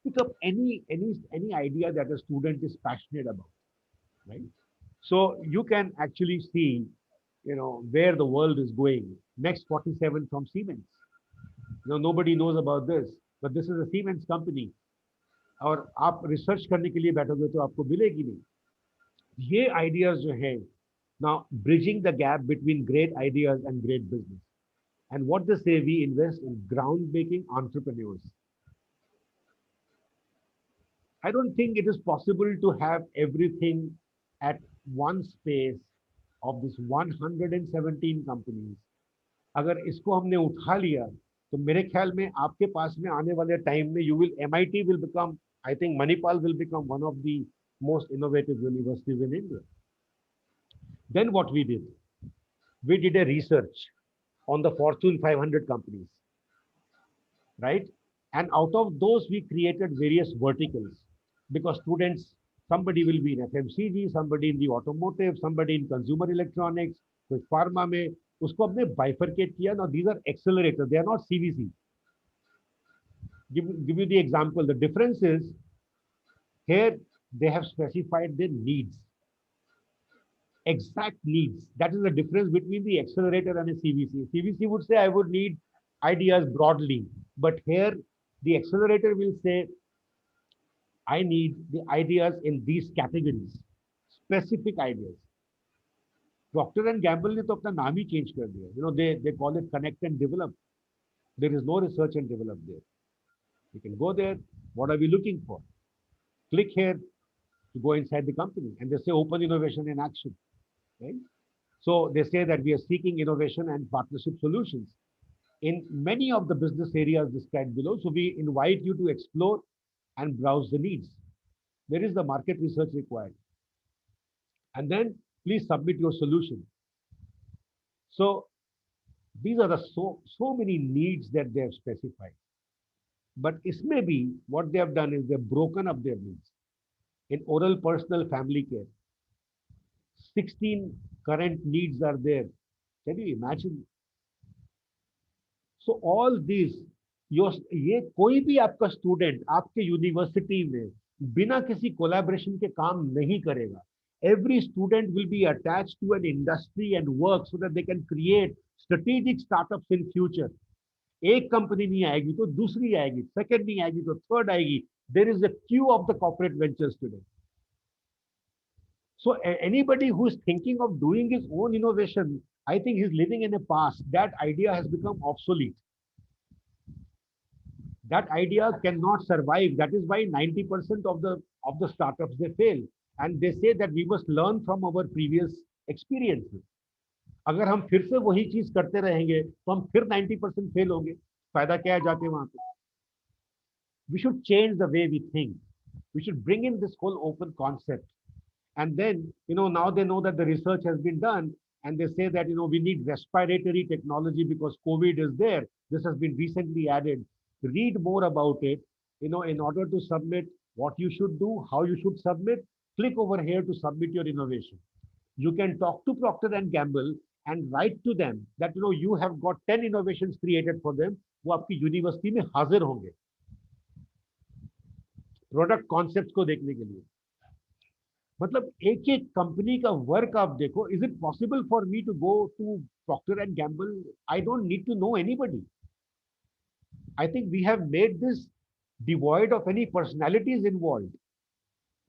Pick up any idea that a student is passionate about, right? So you can actually see, you know, where the world is going. Next 47 from Siemens. You know, nobody knows about this, but this is a Siemens company. और आप research करने के लिए बैठोगे तो आपको मिलेगी नहीं. ये आइडियाज जो है, now bridging the gap between great ideas and great business. And what they say, we invest in groundbreaking entrepreneurs. I don't think it is possible to have everything at one space of this 117 companies. अगर इसको हमने उठा लिया तो मेरे ख्याल में आपके पास में आने वाले टाइम में MIT will become, I think Manipal will become one of the most innovative universities in India. Then what we did a research on the Fortune 500 companies, right? And out of those, we created various verticals, because students, somebody will be in FMCG, somebody in the automotive, somebody in consumer electronics, कुछ pharma में, उसको हमने bifurcate किया. Now these are accelerators, they are not CVC. Give you the example. The difference is here they have specified their needs, exact needs. That is the difference between the accelerator and a CVC. CVC would say I would need ideas broadly, but here the accelerator will say I need the ideas in these categories, specific ideas. Procter and Gamble ने तो अपना नाम ही change कर दिया. They call it connect and develop. There is no research and develop there. You can go there. What are we looking for? Click here to go inside the company, and they say open innovation in action. Right? So they say that we are seeking innovation and partnership solutions in many of the business areas described below. So we invite you to explore and browse the needs. There is the market research required. And then please submit your solution. So these are the so many needs that they have specified. But isme bhi, what they have done is they've broken up their needs. In oral personal family care, 16 current needs are there. Can you imagine? So all these, ये कोई भी आपका student आपके university में बिना किसी collaboration के काम नहीं करेगा. Every student will be attached to an industry and work so that they can create strategic startups in future. एक कंपनी नहीं आएगी तो दूसरी आएगी, सेकंड नहीं आएगी तो थर्ड आएगी. There is a queue of the corporate ventures today. So anybody who is thinking of doing his own innovation, I think he's living in a past. That idea has become obsolete. That idea cannot survive. That is why 90% of the startups they fail. And they say that we must learn from our previous experiences. अगर हम फिर से वही चीज करते रहेंगे तो हम फिर 90% फेल होंगे. फायदा क्या है जाके वहां पे? We should change the way we think. We should bring in this whole open concept. And then, now they know that the research has been done and they say that, we need respiratory technology because COVID is there. This has been recently added. Read more about it, in order to submit what you should do, how you should submit. Click over here to submit your innovation. You can talk to Procter and Gamble and write to them that, you have got 10 innovations created for them. वो आपकी university में हाजिर होंगे product concept को देखने के लिए. मतलब एक एक कंपनी का वर्क आप देखो. Is it possible for me to go to Procter and Gamble? I don't need to know anybody. I think we have made this devoid of any personalities involved.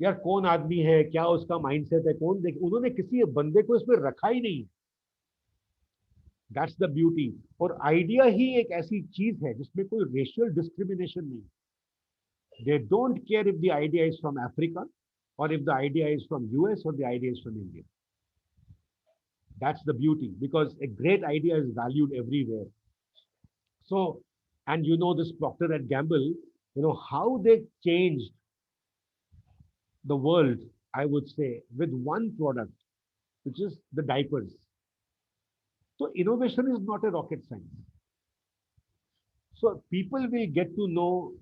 यार कौन आदमी है, क्या उसका माइंडसेट है, कौन देख, उन्होंने किसी बंदे को इसमें रखा ही नहीं. That's the beauty. और आइडिया ही एक ऐसी चीज है जिसमें कोई रेशियल डिस्क्रिमिनेशन नहीं. They don't care if the idea is from Africa or if the idea is from US or the idea is from India. That's the beauty, because a great idea is valued everywhere. So, and this Procter and Gamble, how they changed the world, I would say, with one product, which is the diapers. So innovation is not a rocket science. So people will get to know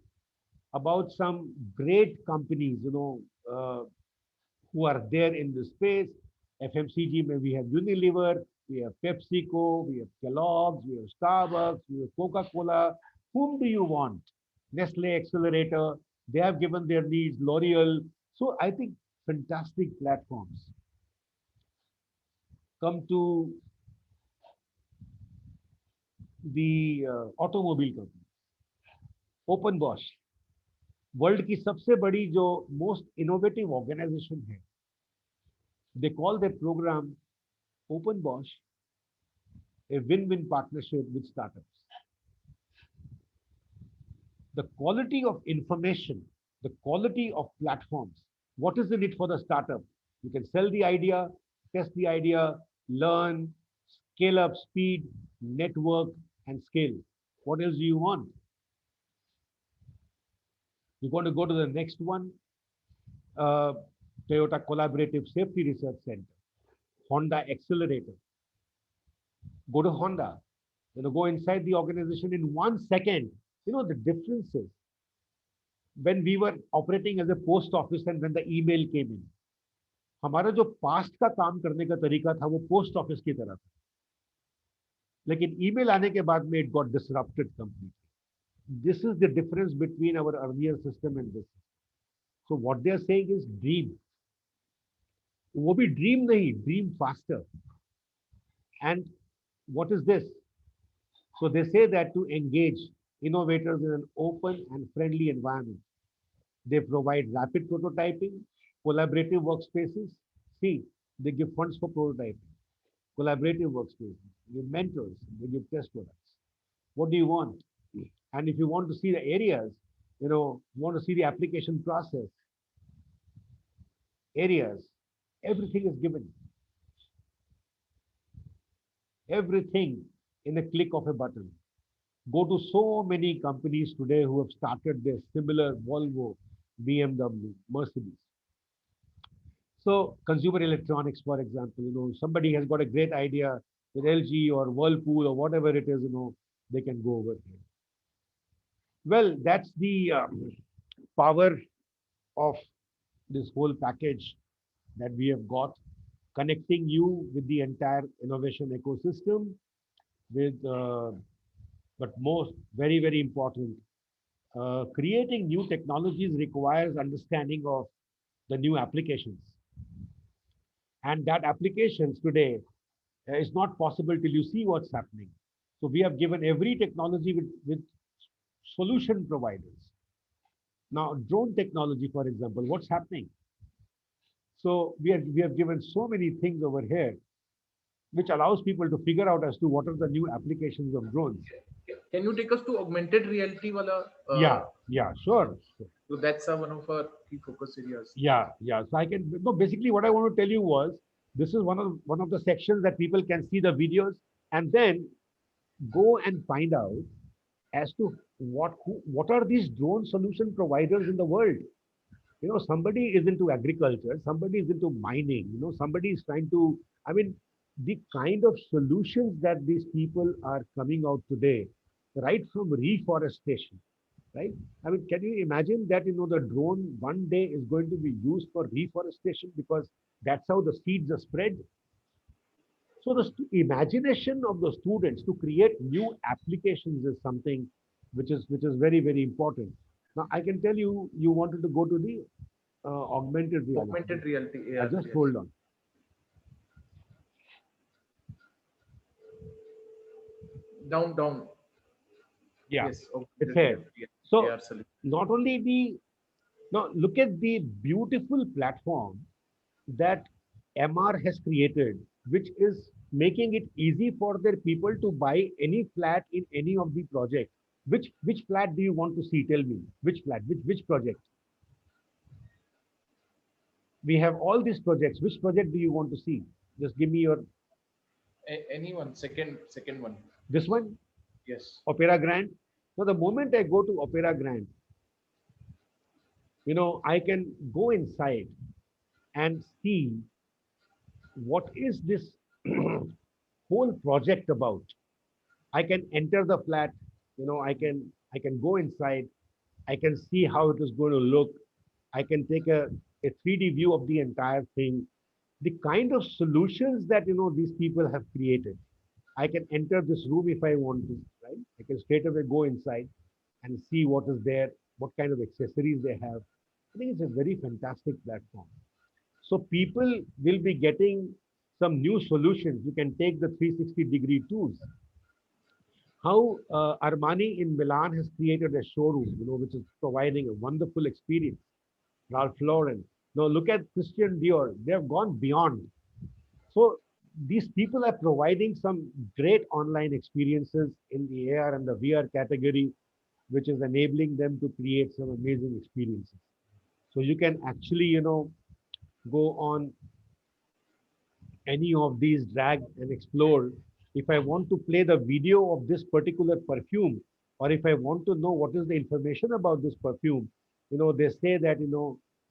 about some great companies, who are there in the space. FMCG, we have Unilever, we have PepsiCo, we have Kellogg's, we have Starbucks, we have Coca-Cola. Whom do you want? Nestle Accelerator, they have given their needs, L'Oreal. So I think fantastic platforms. Come to the automobile company. Open Bosch. World की सबसे बड़ी जो most innovative organization है. They call the program open Bosch a win win partnership with startups. The quality of information, the quality of platforms. What is in it for the startup? You can sell the idea, test the idea, learn, scale up, speed, network and scale. What else do you want? You're going to go to the next one, Toyota Collaborative Safety Research Center, Honda Accelerator. Go to Honda, go inside the organization in 1 second. The differences. When we were operating as a post office and when the email came in, हमारा जो past का काम करने का तरीका था वो post office की तरह था. लेकिन email आने के बाद में it got disrupted completely. This is the difference between our earlier system and this. So what they are saying is dream. वो भी dream नहीं, dream faster. And what is this? So they say that to engage innovators in an open and friendly environment, they provide rapid prototyping, collaborative workspaces. See, they give funds for prototyping, collaborative workspaces, they give mentors, they give test products. What do you want? And if you want to see the areas, you want to see the application process, areas, everything is given. Everything in a click of a button. Go to so many companies today who have started this, similar Volvo, BMW, Mercedes. So consumer electronics, for example, somebody has got a great idea with LG or Whirlpool or whatever it is, they can go over here. Well, that's the power of this whole package that we have got, connecting you with the entire innovation ecosystem, with, but most, very, very important, creating new technologies requires understanding of the new applications. And that applications today is not possible till you see what's happening. So we have given every technology with solution providers. Now, drone technology, for example, what's happening? So we have given so many things over here, which allows people to figure out as to what are the new applications of drones. Can you take us to augmented reality wala? Yeah, sure. So that's one of our key focus areas. Yeah. So I can, no, basically what I want to tell you was, this is one of the sections that people can see the videos and then go and find out as to what are these drone solution providers in the world. Somebody is into agriculture, somebody is into mining, somebody is trying to, the kind of solutions that these people are coming out today, right from reforestation, right? Can you imagine that, the drone one day is going to be used for reforestation because that's how the seeds are spread. So the imagination of the students to create new applications is something which is very, very important. Now, I can tell you, you wanted to go to the augmented reality. Augmented reality. Yeah, Just hold on. Down. Yeah, yes, it's here. So not only now look at the beautiful platform that MR has created, which is making it easy for their people to buy any flat in any of the projects. Which flat do you want to see? Tell me which flat, which project? We have all these projects. Which project do you want to see? Just give me your. Anyone. Second one. This one? Yes. Opera Grand. So the moment I go to Opera Grand, I can go inside and see what is this whole project about. I can enter the flat, I can go inside, I can see how it is going to look. I can take a 3D view of the entire thing. The kind of solutions that, these people have created. I can enter this room if I want to, right? I can straight away go inside and see what is there, what kind of accessories they have. I think it's a very fantastic platform. So people will be getting some new solutions. You can take the 360-degree tools. How Armani in Milan has created a showroom, which is providing a wonderful experience. Ralph Lauren. Now look at Christian Dior. They have gone beyond. So these people are providing some great online experiences in the AR and the VR category, which is enabling them to create some amazing experiences. So you can actually, go on any of these, drag and explore. If I want to play the video of this particular perfume, or if I want to know what is the information about this perfume, they say that,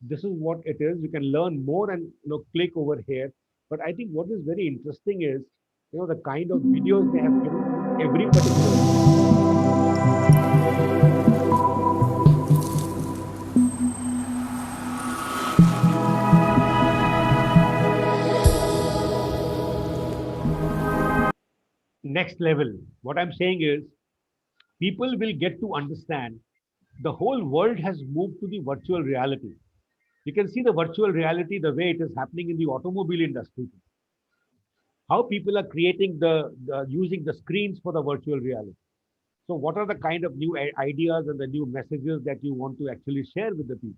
this is what it is. You can learn more and, click over here. But I think what is very interesting is, the kind of videos they have given every particular. next level. What I'm saying is people will get to understand the whole world has moved to the virtual reality. You can see the virtual reality the way it is happening in the automobile industry. How people are creating the using the screens for the virtual reality. So what are the kind of new ideas and the new messages that you want to actually share with the people?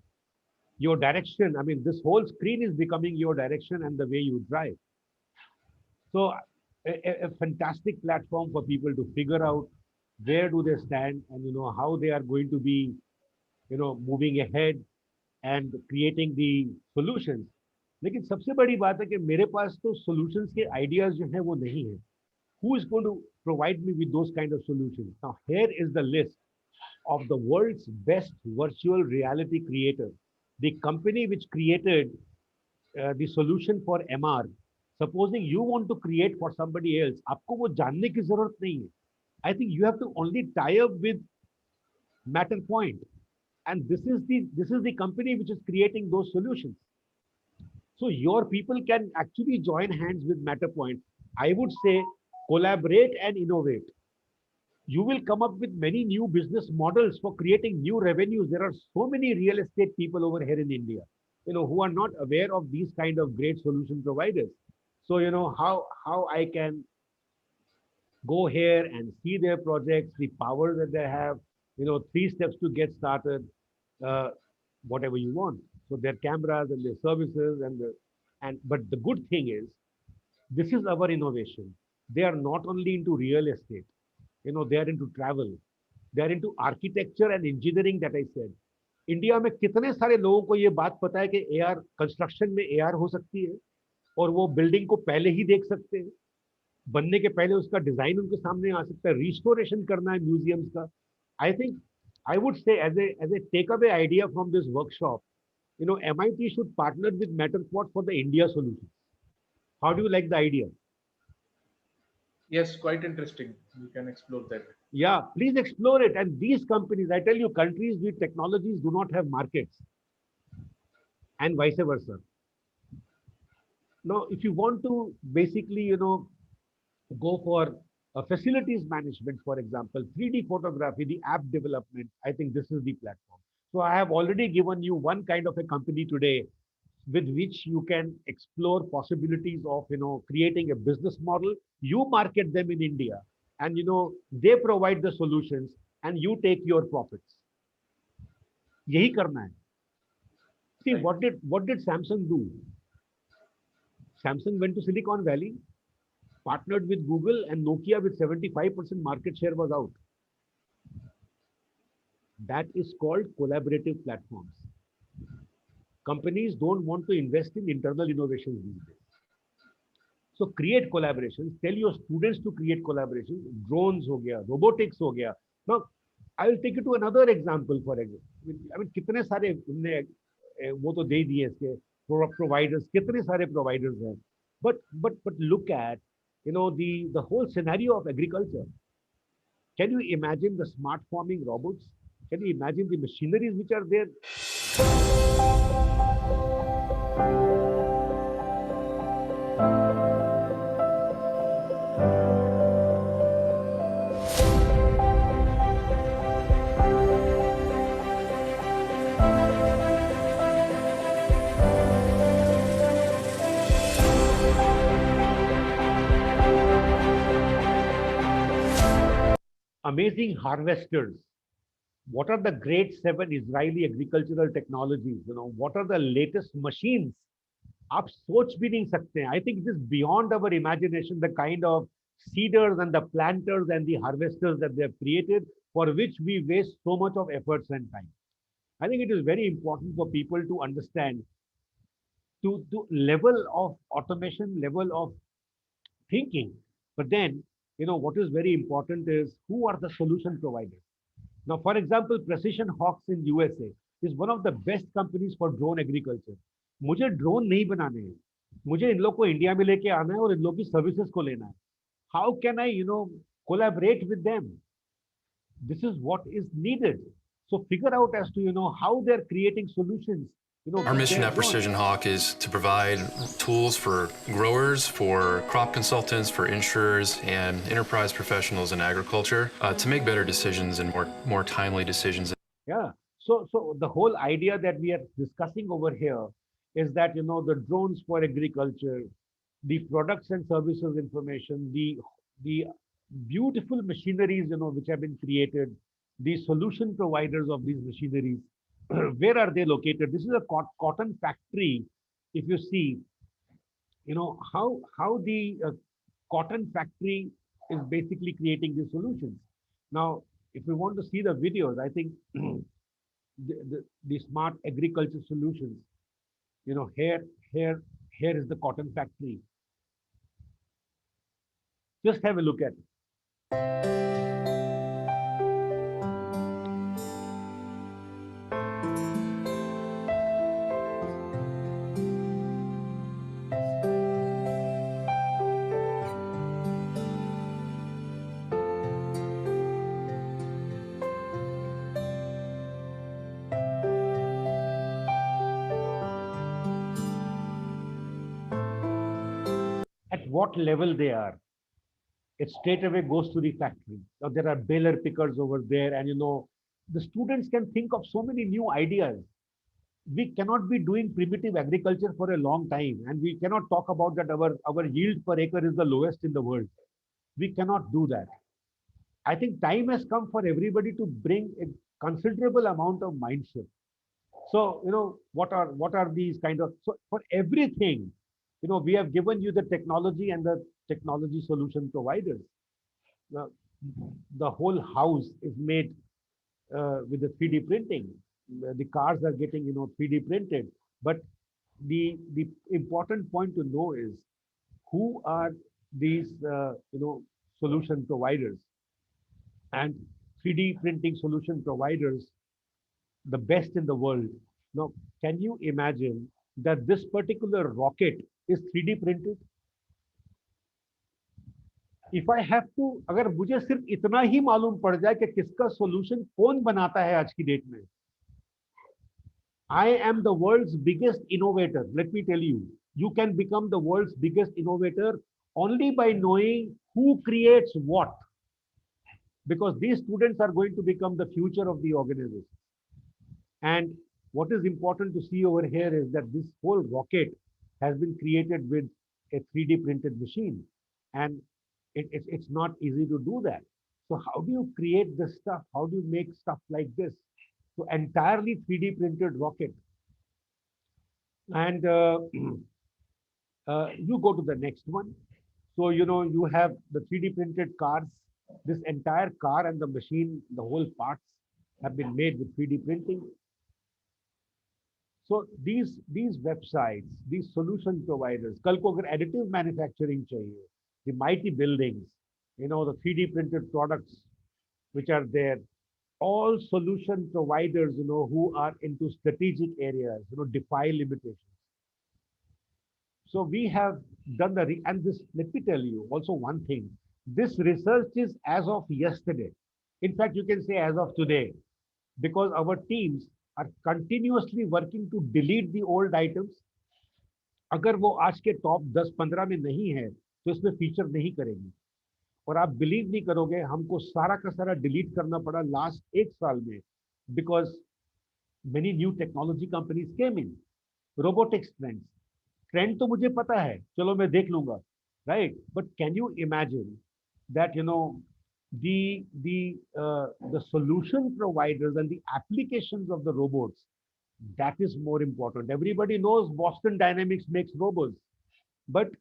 Your direction, I mean, this whole screen is becoming your direction and the way you drive. So a fantastic platform for people to figure out where do they stand and how they are going to be moving ahead and creating the solutions. लेकिन सबसे बड़ी बात है कि मेरे पास तो solutions के ideas जो हैं वो नहीं है. Who is going to provide me with those kind of solutions? Now here is the list of the world's best virtual reality creator. The company which created the solution for MR. Supposing you want to create for somebody else, आपको वो जानने की जरूरत नहीं है. I think you have to only tie up with Matterpoint, and this is the company which is creating those solutions. So your people can actually join hands with Matterpoint. I would say collaborate and innovate. You will come up with many new business models for creating new revenues. There are so many real estate people over here in India, who are not aware of these kind of great solution providers. So, how I can go here and see their projects, the power that they have, 3 steps to get started, uh, whatever you want. So their cameras and their services but the good thing is, this is our innovation. They are not only into real estate, they are into travel, they are into architecture and engineering that I said. India में कितने सारे लोगों को ये बात पता है कि एआर कंस्ट्रक्शन में एआर हो सकती है और वो बिल्डिंग को पहले ही देख सकते हैं, बनने के पहले उसका डिजाइन उनके सामने आ सकता है, रिस्टोरेशन करना है म्यूजियम्स का. I think I would say as a takeaway idea from this workshop, MIT should partner with Matterport for the India solution. How do you like the idea? Yes, quite interesting. We can explore that. Yeah, please explore it. And these companies, I tell you, countries with technologies do not have markets, and vice versa. Now, if you want to basically, go for facilities management, for example, 3D photography, the app development, I think this is the platform. So I have already given you one kind of a company today with which you can explore possibilities of, creating a business model. You market them in India and, they provide the solutions and you take your profits. यही करना है. See, Right. what did Samsung do? Samsung went to Silicon Valley, partnered with Google, and Nokia with 75% market share was out. That is called collaborative platforms. Companies don't want to invest in internal innovations these days. So create collaborations. Tell your students to create collaborations. Drones हो गया, robotics हो गया. Now, I will take you to another example. For example, I mean, कितने सारे उनने वो तो दे ही दिए इसके providers. कितने सारे providers हैं. But look at the whole scenario of agriculture. Can you imagine the smart farming robots? Can you imagine the machineries which are there? Amazing harvesters. What are the great 7 Israeli agricultural technologies? What are the latest machines? आप सोच भी नहीं सकते हैं. I think it is beyond our imagination, the kind of seeders and the planters and the harvesters that they have created, for which we waste so much of efforts and time. I think it is very important for people to understand to level of automation, level of thinking. But then, what is very important is who are the solution providers. Now, for example, Precision Hawks in USA is one of the best companies for drone agriculture. मुझे drone नहीं बनाने हैं, मुझे इन लोग को India में लेके आना है और इन लोग की सर्विसेज को लेना है. How can I, collaborate with them? This is what is needed. So figure out as to, how they're creating solutions Our mission their at drones. Precision Hawk is to provide tools for growers, for crop consultants, for insurers, and enterprise professionals in agriculture to make better decisions and more timely decisions. Yeah. So the whole idea that we are discussing over here is that, the drones for agriculture, the products and services information, the beautiful machineries, which have been created, the solution providers of these machineries, where are they located? This is a cotton factory. If you see, how the cotton factory is basically creating these solutions. Now, if we want to see the videos, I think the smart agriculture solutions, here here is the cotton factory. Just have a look at it. At what level they are, it straight away goes to the factory. Now there are baler pickers over there, and the students can think of so many new ideas. We cannot be doing primitive agriculture for a long time, and we cannot talk about that our yield per acre is the lowest in the world. We cannot do that. I think time has come for everybody to bring a considerable amount of mind shift. So, what are these kind of, so for everything, we have given you the technology and the technology solution providers. Now, the whole house is made with the 3D printing. The cars are getting, 3D printed. But the important point to know is who are these, solution providers, and 3D printing solution providers, the best in the world. Now, can you imagine that this particular rocket is 3D printed? If I have to, अगर मुझे सिर्फ इतना ही मालूम पड़ जाए कि किसका solution कौन बनाता है आज की डेट में, I am the world's biggest innovator. Let me tell you, you can become the world's biggest innovator only by knowing who creates what. Because these students are going to become the future of the organization. And what is important to see over here is that this whole rocket has been created with a 3D printed machine. And it's not easy to do that. So how do you create this stuff? How do you make stuff like this? So entirely 3D printed rocket. And you go to the next one. So, you have the 3D printed cars. This entire car and the machine, the whole parts have been made with 3D printing. So these websites, these solution providers, कल को अगर additive manufacturing चाहिए, the mighty buildings, the 3D printed products which are there, all solution providers, who are into strategic areas, defy limitations. So we have done and this, let me tell you also one thing, this research is as of yesterday. In fact, you can say as of today, because our teams are continuously working to delete the old items. अगर वो आज के top 10-15 में नहीं है तो इसमें feature नहीं करेंगे. और आप बिलीव नहीं करोगे, हमको सारा का सारा डिलीट करना पड़ा लास्ट 1 साल में, because many new technology companies came in. Robotics trend तो मुझे पता है, चलो मैं देख लूंगा, right. But can you imagine that the solution providers and the applications of the robots, that is more important. Everybody knows Boston Dynamics makes robots, but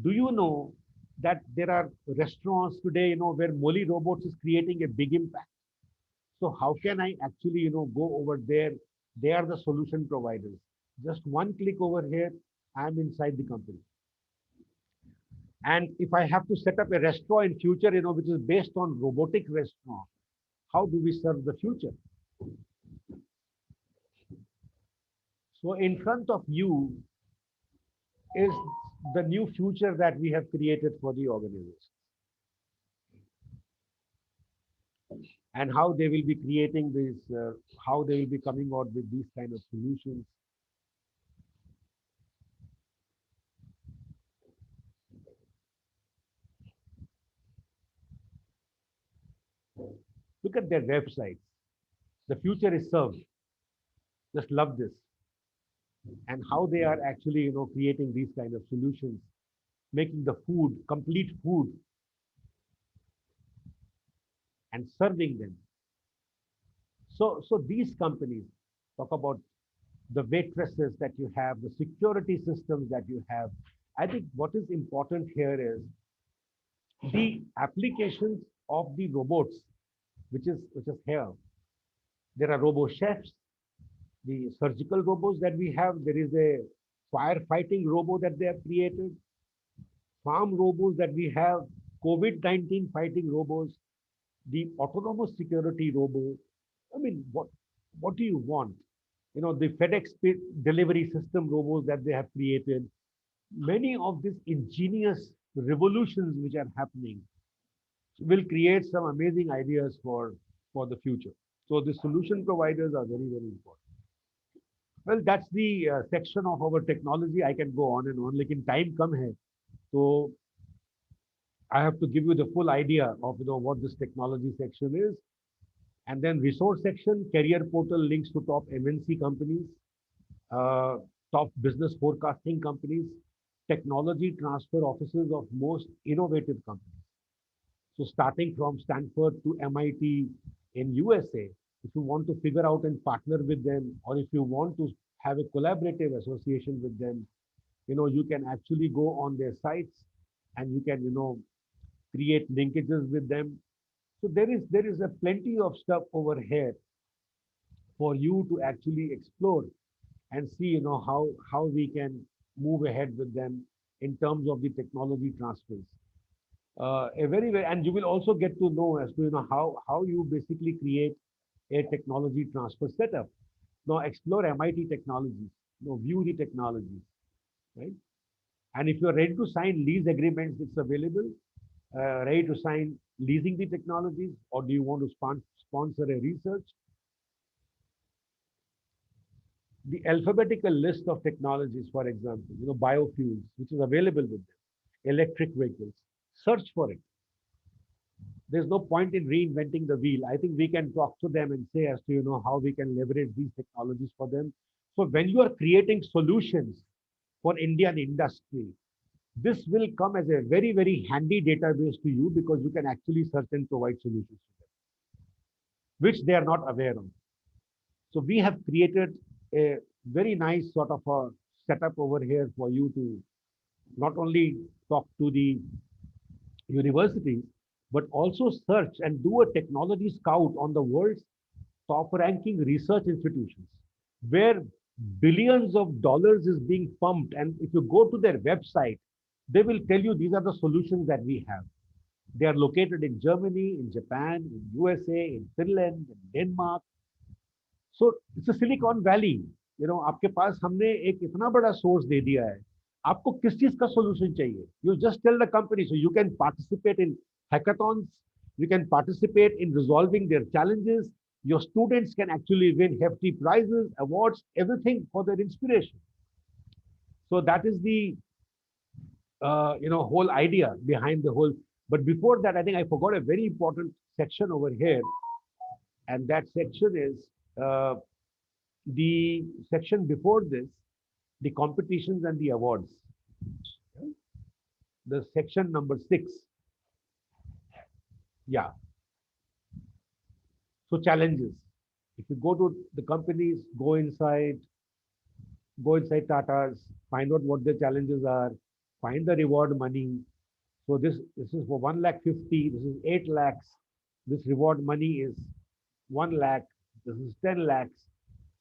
do you know that there are restaurants today, where Molly Robots is creating a big impact? So how can I actually, go over there? They are the solution providers. Just one click over here, I'm inside the company. And if I have to set up a restaurant in future, which is based on robotic restaurant, how do we serve the future? So in front of you is the new future that we have created for the organization. And how they will be creating this, how they will be coming out with these kind of solutions. look at their websites. The future is served. Just love this. And how they are actually, creating these kind of solutions, making the food, complete food, and serving them. So these companies talk about the waitresses that you have, the security systems that you have. I think what is important here is the applications of the robots, which is here. There are robo chefs, the surgical robots that we have. There is a firefighting robo that they have created, farm robots that we have, COVID-19 fighting robots, the autonomous security robo. I mean, what do you want? The FedEx delivery system robots that they have created. Many of these ingenious revolutions which are happening will create some amazing ideas for the future. So the solution providers are very, very important. Well, that's the section of our technology. I can go on and on. Like in time come hai. So I have to give you the full idea of what this technology section is. And then resource section, career portal links to top MNC companies, top business forecasting companies, technology transfer offices of most innovative companies. So starting from Stanford to MIT in USA, if you want to figure out and partner with them, or if you want to have a collaborative association with them, you can actually go on their sites and you can, create linkages with them. So there is a plenty of stuff over here for you to actually explore and see, how we can move ahead with them in terms of the technology transfers. And you will also get to know as to how you basically create a technology transfer setup. Now explore MIT technologies, view the technologies, right? And if you're ready to sign lease agreements, it's available. Ready to sign leasing the technologies, or do you want to sponsor a research? The alphabetical list of technologies, for example, biofuels, which is available with them, electric vehicles. Search for it. There's no point in reinventing the wheel. I think we can talk to them and say as to how we can leverage these technologies for them. So when you are creating solutions for Indian industry, this will come as a very, very handy database to you, because you can actually search and provide solutions to them, which they are not aware of. So we have created a very nice sort of a setup over here for you to not only talk to the universities, but also search and do a technology scout on the world's top ranking research institutions, where billions of dollars is being pumped. And if you go to their website, they will tell you these are the solutions that we have. They are located in Germany, in Japan, in USA, in Finland, in Denmark. So it's a Silicon Valley. आपके पास हमने एक इतना बड़ा source दे दिया है. आपको किस चीज का solution चाहिए? You just tell the company. So you can participate in hackathons. You can participate in resolving their challenges. Your students can actually win hefty prizes, awards, everything for their inspiration. So that is the whole idea behind the whole. But before that, I think I forgot a very important section over here, and that section is the section before this, the competitions and the awards. The section number 6. Yeah. So challenges. If you go to the companies, go inside Tata's, find out what their challenges are, find the reward money. So this is for 1,50,000, this is 8 lakhs. This reward money is 1 lakh, this is 10 lakhs.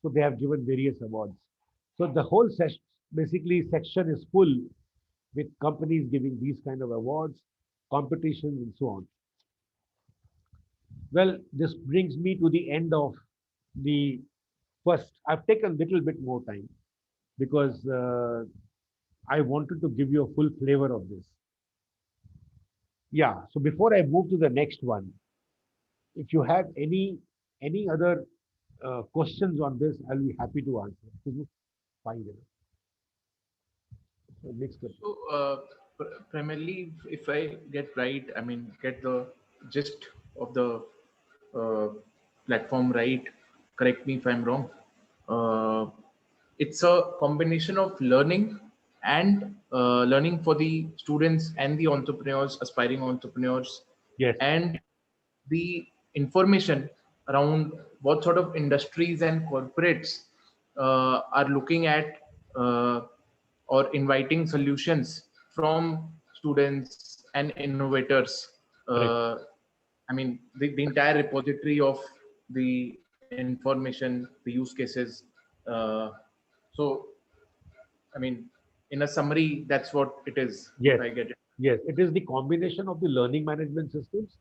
So they have given various awards. So the whole section is full with companies giving these kind of awards, competitions, and so on. Well, this brings me to the end of the first. I've taken a little bit more time because I wanted to give you a full flavor of this. Yeah, so before I move to the next one, if you have any other questions on this, I'll be happy to answer. Fine. So next question. So primarily, if I get right, I mean, get the gist of the platform right, correct me if I'm wrong. Uh, it's a combination of learning and learning for the students and the entrepreneurs, aspiring entrepreneurs, Yes, and the information around what sort of industries and corporates are looking at or inviting solutions from students and innovators. correct. I mean, the entire repository of the information, the use cases. Uh, so, I mean, in a summary, that's what it is, if Yes, I get it. yes. It is the combination of the learning management systems,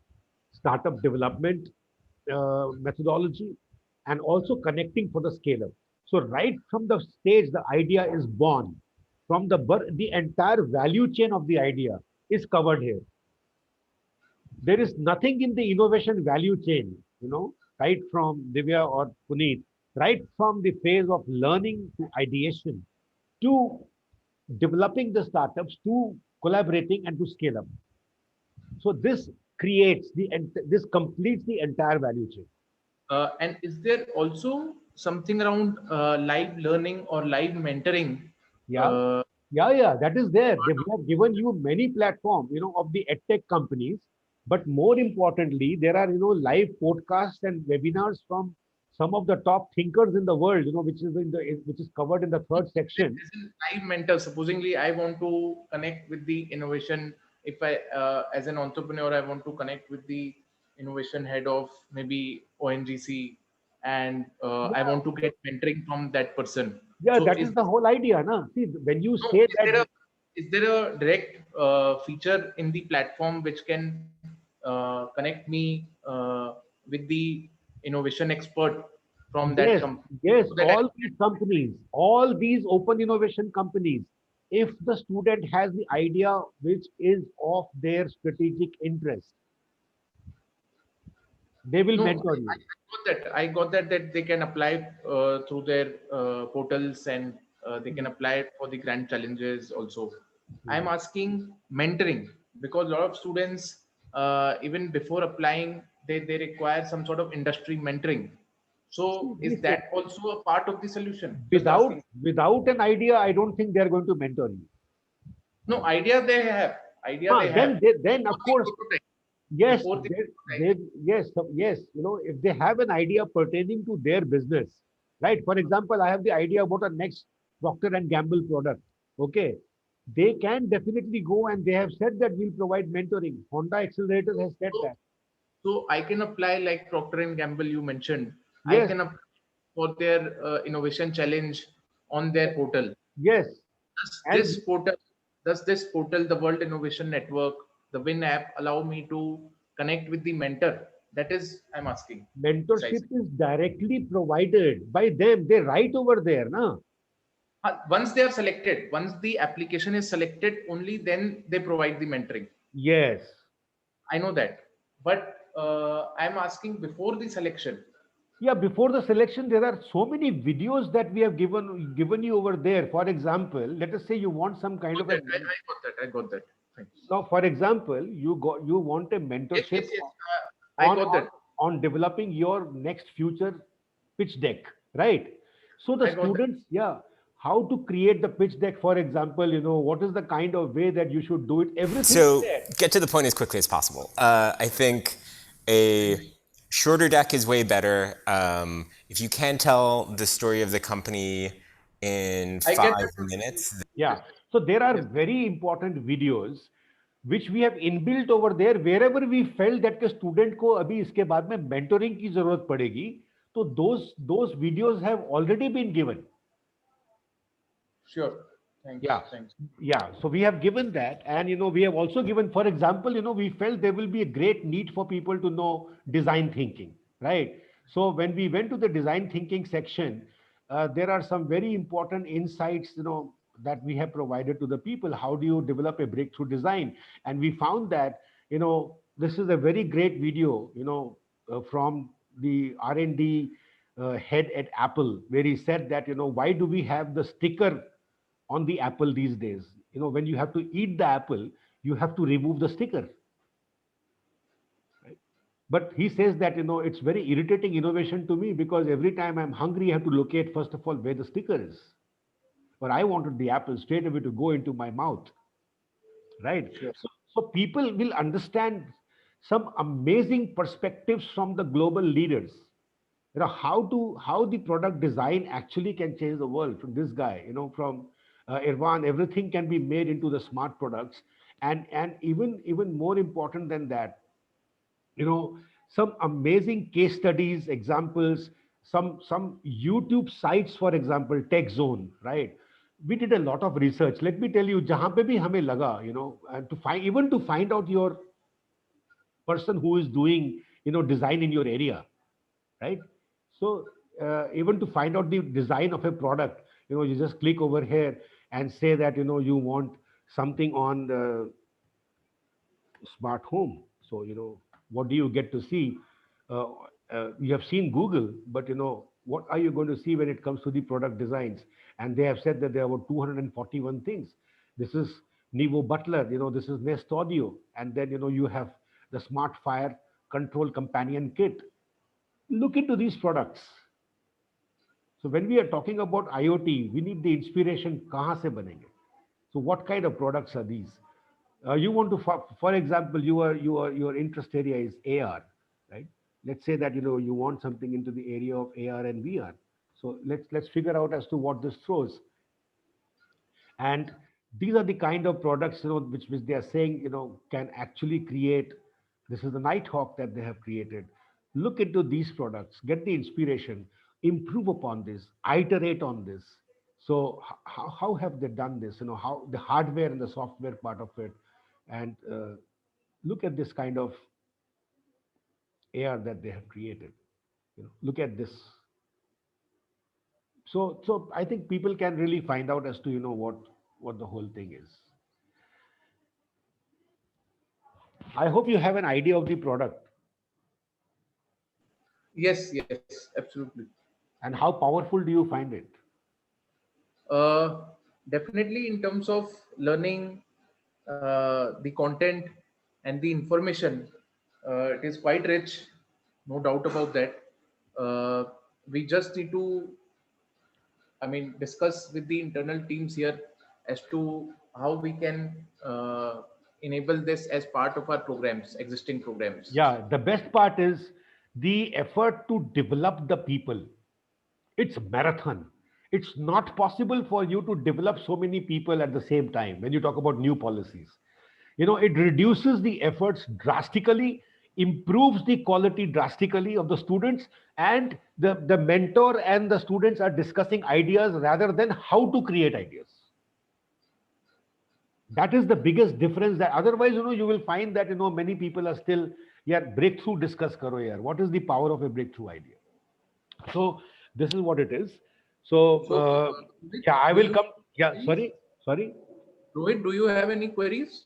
startup development methodology, and also connecting for the scale up. So right from the stage, the idea is born. From the entire value chain of the idea is covered here. There is nothing in the innovation value chain, right from Divya or Puneet, right from the phase of learning to ideation to developing the startups to collaborating and to scale up. So this creates this completes the entire value chain. And is there also something around live learning or live mentoring? Yeah, Uh, yeah, that is there. They have given you many platforms, of the edtech companies. But more importantly, there are, live podcasts and webinars from some of the top thinkers in the world, which is covered in the third section. as a live mentor, supposingly I want to connect with the innovation. If I, as an entrepreneur, I want to connect with the innovation head of maybe ONGC, and I Yeah, want to get mentoring from that person. yeah, So that is the whole idea. Na? See, when you no, say that, is there a direct feature in the platform which can connect me with the innovation expert from that yes, company yes, so that I all these companies, all these open innovation companies, if the student has the idea which is of their strategic interest, they will no, mentor you. got that. I got that they can apply through their portals, and they can apply for the grant challenges also. I'm Hmm. asking mentoring because a lot of students, even before applying, they require some sort of industry mentoring. See, So is listen, that also a part of the solution? Just without asking. without an idea, I don't think they are going to mentor you. No, idea they have. Idea they have. Then of Before the course, prototype. yes, Before the prototype. yes, yes. If they have an idea pertaining to their business, right? For example, I have the idea about a next Procter and Gamble product. Okay, they can definitely go and they have said that we'll provide mentoring. Honda Accelerator has said So that. So I can apply like Procter and Gamble you mentioned. I Yes, can apply for their innovation challenge on their portal. yes, Does and this portal, the World Innovation Network, the WIN app, allow me to connect with the mentor? That is, I'm asking mentorship precisely. is directly provided by them. They write over there, na? Once they are selected, once the application is selected, only then they provide the mentoring. Yes. I know that, but I'm asking before the selection. Yeah, before the selection, there are so many videos that we have given you over there. For example, let us say you want some kind Got of a that. I got that. I got that. Thanks. now. For example, you want a Yes, mentorship yes, yes. I on got on that. on developing your next future pitch deck, right? So the I got that. students, yeah, how to create the pitch deck, for example, what is the kind of way that you should do it? Everything is So there. get to the point as quickly as possible. I think a shorter deck is way better. If you can tell the story of the company in I get 5 minutes, Yeah. So there are yes. very important videos which we have inbuilt over there wherever we felt that के student को अभी इसके बाद में mentoring की जरूरत पड़ेगी तो those videos have already been given. Sure. Thanks. Yeah. Thanks. Yeah. So we have given that. And, we have also given, for example, we felt there will be a great need for people to know design thinking, right? So when we went to the design thinking section, there are some very important insights, that we have provided to the people. How do you develop a breakthrough design? And we found that, this is a very great video, from the R&D head at Apple, where he said that, why do we have the sticker on the apple these days? When you have to eat the apple, you have to remove the sticker, right? But he says that, it's very irritating innovation to me because every time I'm hungry, I have to locate, first of all, where the sticker is. But I wanted the apple straight away to go into my mouth, right? Sure. So people will understand some amazing perspectives from the global leaders. How the product design actually can change the world. From this guy, from Irwan, everything can be made into the smart products, and even more important than that, some amazing case studies, examples, some YouTube sites, for example, Tech Zone, right? We did a lot of research. Let me tell you, jahan pe bhi hame laga, and to find out your person who is doing, design in your area, right? So even to find out the design of a product, you just click over here and say that, you want something on the smart home. So, what do you get to see? Uh, you have seen Google, but what are you going to see when it comes to the product designs? And they have said that there are about 241 things. This is Nevo Butler, this is Nest Audio, and then you have the Smart Fire Control Companion Kit. Look into these products. So when we are talking about IoT, we need the inspiration. Kahan se banenge? So what kind of products are these? You want to, for example, your interest area is AR, right? Let's say that you want something into the area of AR and VR. So let's figure out as to what this throws. And these are the kind of products which they are saying can actually create. This is the Nighthawk that they have created. Look into these products, get the inspiration, improve upon this, iterate on this. So how have they done this? How the hardware and the software part of it, and look at this kind of AR that they have created. Look at this. So I think people can really find out as to what the whole thing is. I hope you have an idea of the product Yes, absolutely. and how powerful do you find it. Uh, Definitely, in terms of learning the content and the information, it is quite rich, no doubt about that. Uh, we just need to, I mean, discuss with the internal teams here as to how we can enable this as part of our programs, existing programs. Yeah, the best part is the effort to develop the people. It's marathon. It's not possible for you to develop so many people at the same time when you talk about new policies. It reduces the efforts drastically, improves the quality drastically of the students, and the mentor and the students are discussing ideas rather than how to create ideas. That is the biggest difference. That otherwise, you will find that many people are still, yeah, breakthrough discuss karo yaar. What is the power of a breakthrough idea? So this is what it is. So So, yeah, I do will you come. Yeah, queries? sorry. Rohit, do you have any queries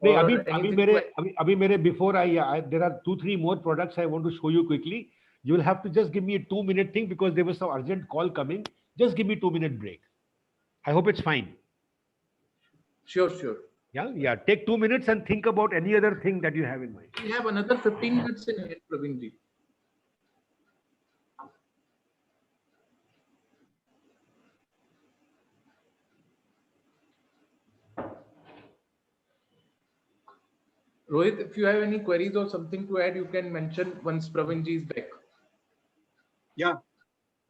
नहीं, or अभी anything मेरे to add? अभी मेरे before there are 2-3 more products I want to show you quickly. You will have to just give me a 2-minute thing because there was some urgent call coming. Just give me 2-minute break. I hope it's fine. Sure. Yeah. Take 2 minutes and think about any other thing that you have in mind. We have another 15 minutes in hand, Praveen ji. Rohit, if you have any queries or something to add, you can mention once Praveen ji is back. Yeah,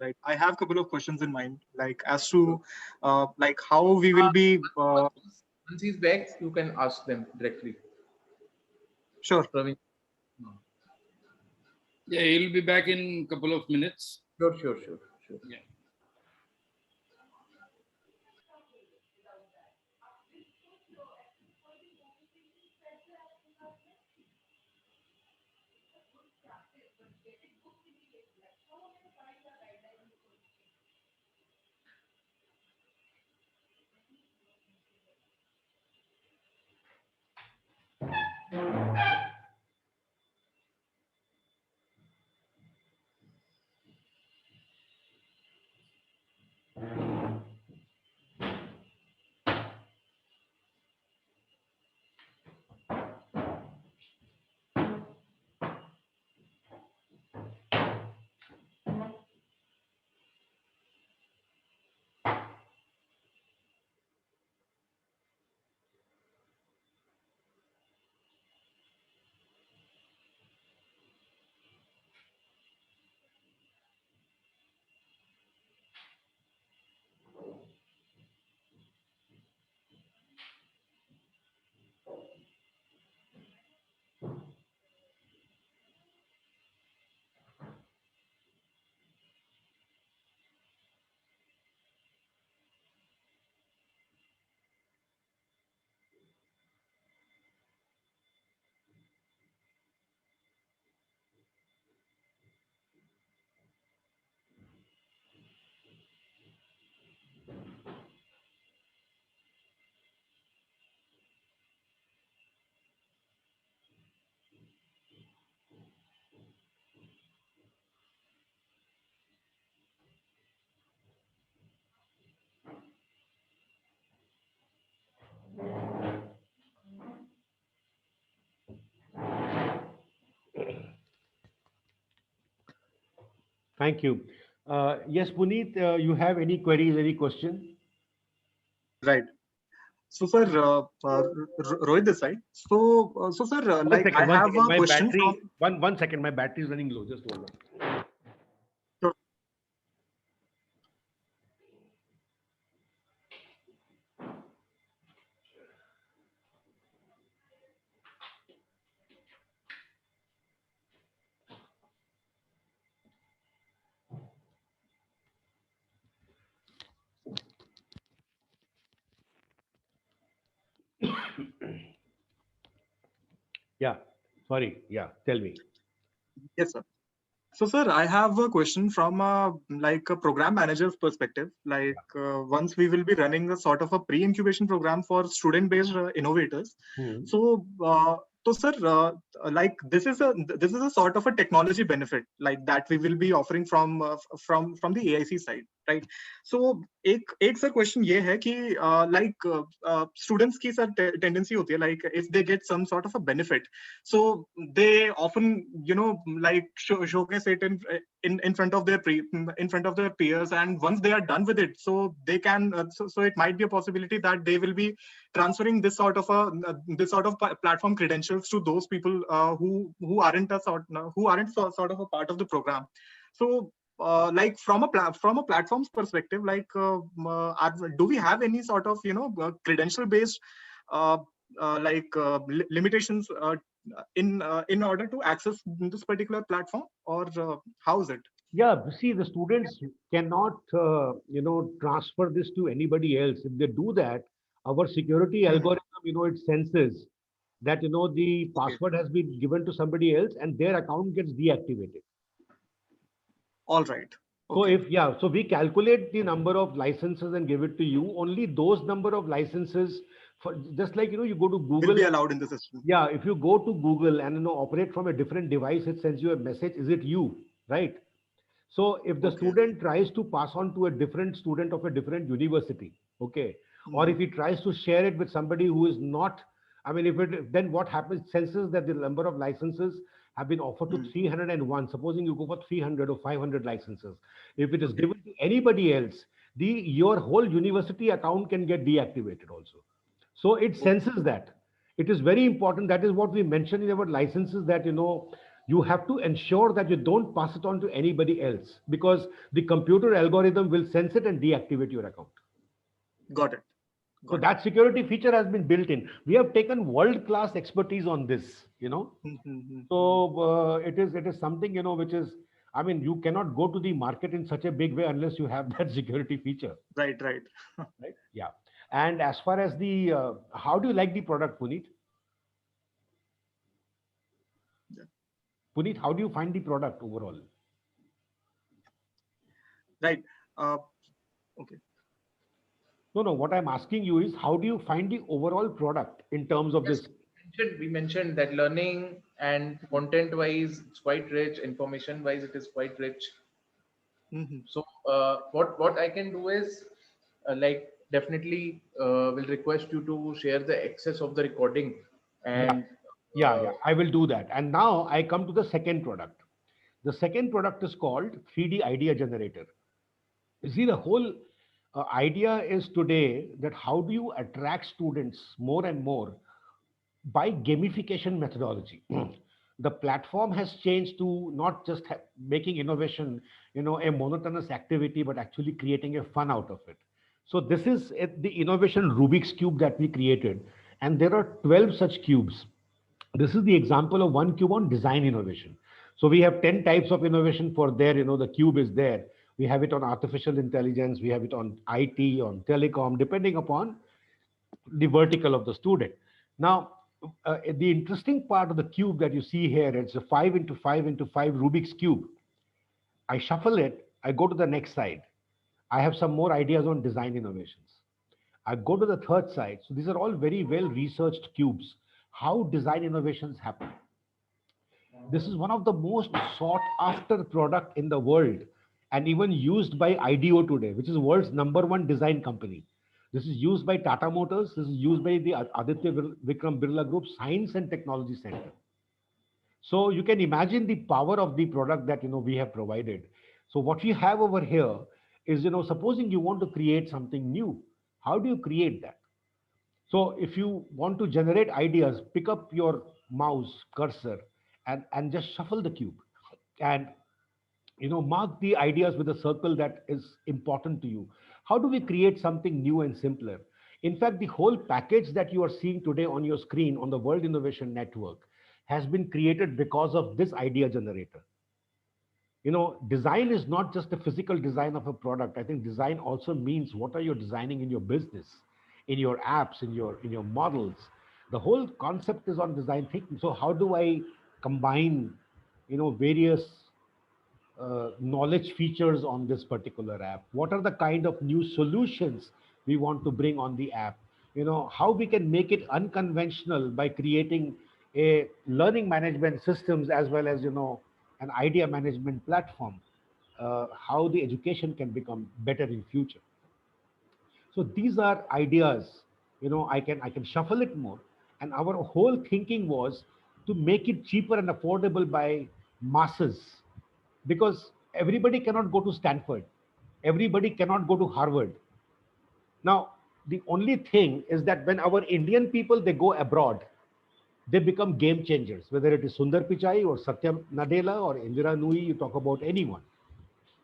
right. I have a couple of questions in mind, like as to like how we will be. Once he's back, you can ask them directly. Sure. Praveen. Yeah, he'll be back in a couple of minutes. Sure. Yeah. Thank you. Yes, Puneet, you have any queries, any question? Right. So, sir, Rohit this side. So, sir, like I One have second. a My question from. battery, one second. My battery is running low. Just hold on. Yeah. Sorry. Yeah. Tell me. Yes, sir. So, sir, I have a question from like a program manager's perspective. Like once we will be running a sort of a pre-incubation program for student-based innovators. Hmm. So, sir, like this is a sort of a technology benefit like that we will be offering from from the AIC side, right? So, एक sir question ये है कि like students की sir tendency होती है like if they get some sort of a benefit, so they often like showcase it in front of their in front of their peers, and once they are done with it, so they can so it might be a possibility that they will be transferring this sort of platform credentials to those people who aren't sort of a part of the program. So like from a platform's perspective, like do we have any sort of credential based uh, limitations in order to access this particular platform, or how is it? Yeah. See, the students cannot, transfer this to anybody else. If they do that, our security Mhm. algorithm, it senses that, the Okay. password has been given to somebody else and their account gets deactivated. All right. So Okay. so we calculate the number of licenses and give it to you. Only those number of licenses, for just like, you go to Will Google. be allowed in the system. Yeah, if you go to Google and, operate from a different device, it sends you a message. Is it you? Right? So if the Okay. student tries to pass on to a different student of a different university, okay, or if Mhm. he tries to share it with somebody who is not, I mean, then what happens? Senses that the number of licenses have been offered to Mhm. 301. Supposing you go for 300 or 500 licenses, if it is Okay. given to anybody else, your whole university account can get deactivated also. So it Okay. senses that. It is very important. That is what we mentioned in our licenses, that you have to ensure that you don't pass it on to anybody else, because the computer algorithm will sense it and deactivate your account. Got it. So Got it. that security feature has been built in. We have taken world class expertise on this. Mhm. So it is something, which is, I mean, you cannot go to the market in such a big way unless you have that security feature. Right. Right. Right? Yeah. And as far as the how do you like the product, Puneet? Yeah. Puneet, how do you find the product overall? Right. Uh, okay. No, no. What I'm asking you is, how do you find the overall product in terms of Yes, this? we mentioned that learning and content wise, it's quite rich. Information wise, it is quite rich. Mhm. So what I can do is like definitely will request you to share the access of the recording Yeah, and yeah. I will do that. And now I come to the second product. The second product is called 3D Idea Generator. You see, the whole idea is today that how do you attract students more and more by gamification methodology. The platform has changed to not just making innovation, a monotonous activity, but actually creating a fun out of it. So this is the innovation Rubik's cube that we created, and there are 12 such cubes. This is the example of one cube on design innovation. So we have 10 types of innovation for there. The cube is there. We have it on artificial intelligence. We have it on IT, on telecom, depending upon the vertical of the student. Now, the interesting part of the cube that you see here, it's a 5 into 5 into 5 Rubik's cube. I shuffle it, I go to the next side. I have some more ideas on design innovations. I go to the third side. So these are all very well researched cubes. How design innovations happen. This is one of the most sought after product in the world, and even used by IDEO today, which is world's number one design company. This is used by Tata Motors. This is used by the Aditya Vikram Birla Group Science and Technology Center. So you can imagine the power of the product that we have provided. So what we have over here is, supposing you want to create something new, how do you create that? So if you want to generate ideas, pick up your mouse cursor and just shuffle the cube and mark the ideas with a circle that is important to you. How do we create something new and simpler? In fact, the whole package that you are seeing today on your screen on the World Innovation Network has been created because of this idea generator. Design is not just the physical design of a product. I think design also means what are you designing in your business, in your apps, in your models. The whole concept is on design thinking. So how do I combine various knowledge features on this particular app? What are the kind of new solutions we want to bring on the app? How we can make it unconventional by creating a learning management systems as well as an idea management platform. How the education can become better in future. So these are ideas. I can shuffle it more, and our whole thinking was to make it cheaper and affordable by masses, because everybody cannot go to Stanford, everybody cannot go to Harvard. Now the only thing is that when our Indian people they go abroad, they become game changers, whether it is Sundar Pichai or Satya Nadella or Indira Nui, you talk about anyone,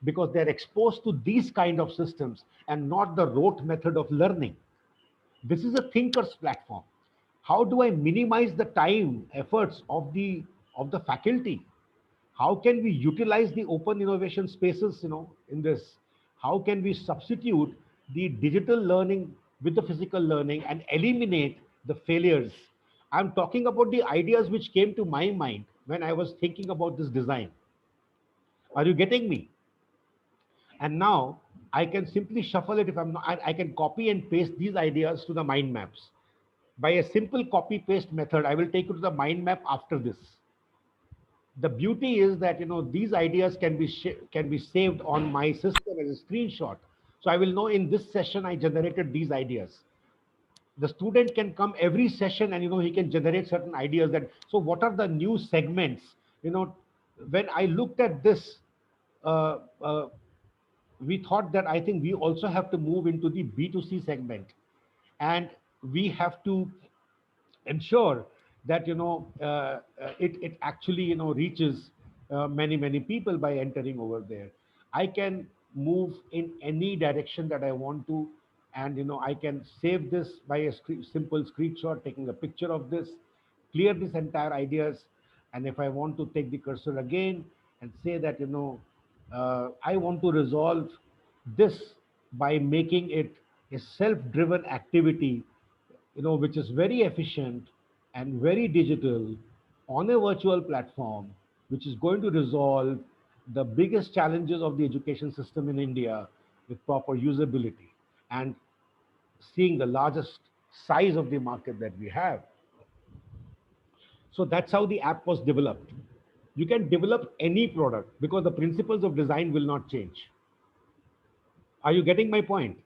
because they're exposed to these kind of systems and not the rote method of learning. This is a thinker's platform. How do I minimize the time efforts of the faculty? How can we utilize the open innovation spaces in this? How can we substitute the digital learning with the physical learning and eliminate the failures? I'm talking about the ideas which came to my mind when I was thinking about this design. Are you getting me? And now I can simply shuffle it. If I'm not, I can copy and paste these ideas to the mind maps. By a simple copy paste method, I will take you to the mind map after this. The beauty is that these ideas can be saved on my system as a screenshot. So I will know in this session I generated these ideas. The student can come every session and he can generate certain ideas. That so what are the new segments? When I looked at this, uh, uh, we thought that I think we also have to move into the B2C segment, and we have to ensure that it actually reaches many people by entering over there. I can move in any direction that I want to, and I can save this by a simple screenshot, taking a picture of this, clear this entire ideas. And if I want to take the cursor again and say that I want to resolve this by making it a self-driven activity, which is very efficient and very digital on a virtual platform, which is going to resolve the biggest challenges of the education system in India with proper usability and seeing the largest size of the market that we have. So that's how the app was developed. You can develop any product because the principles of design will not change. Are you getting my point?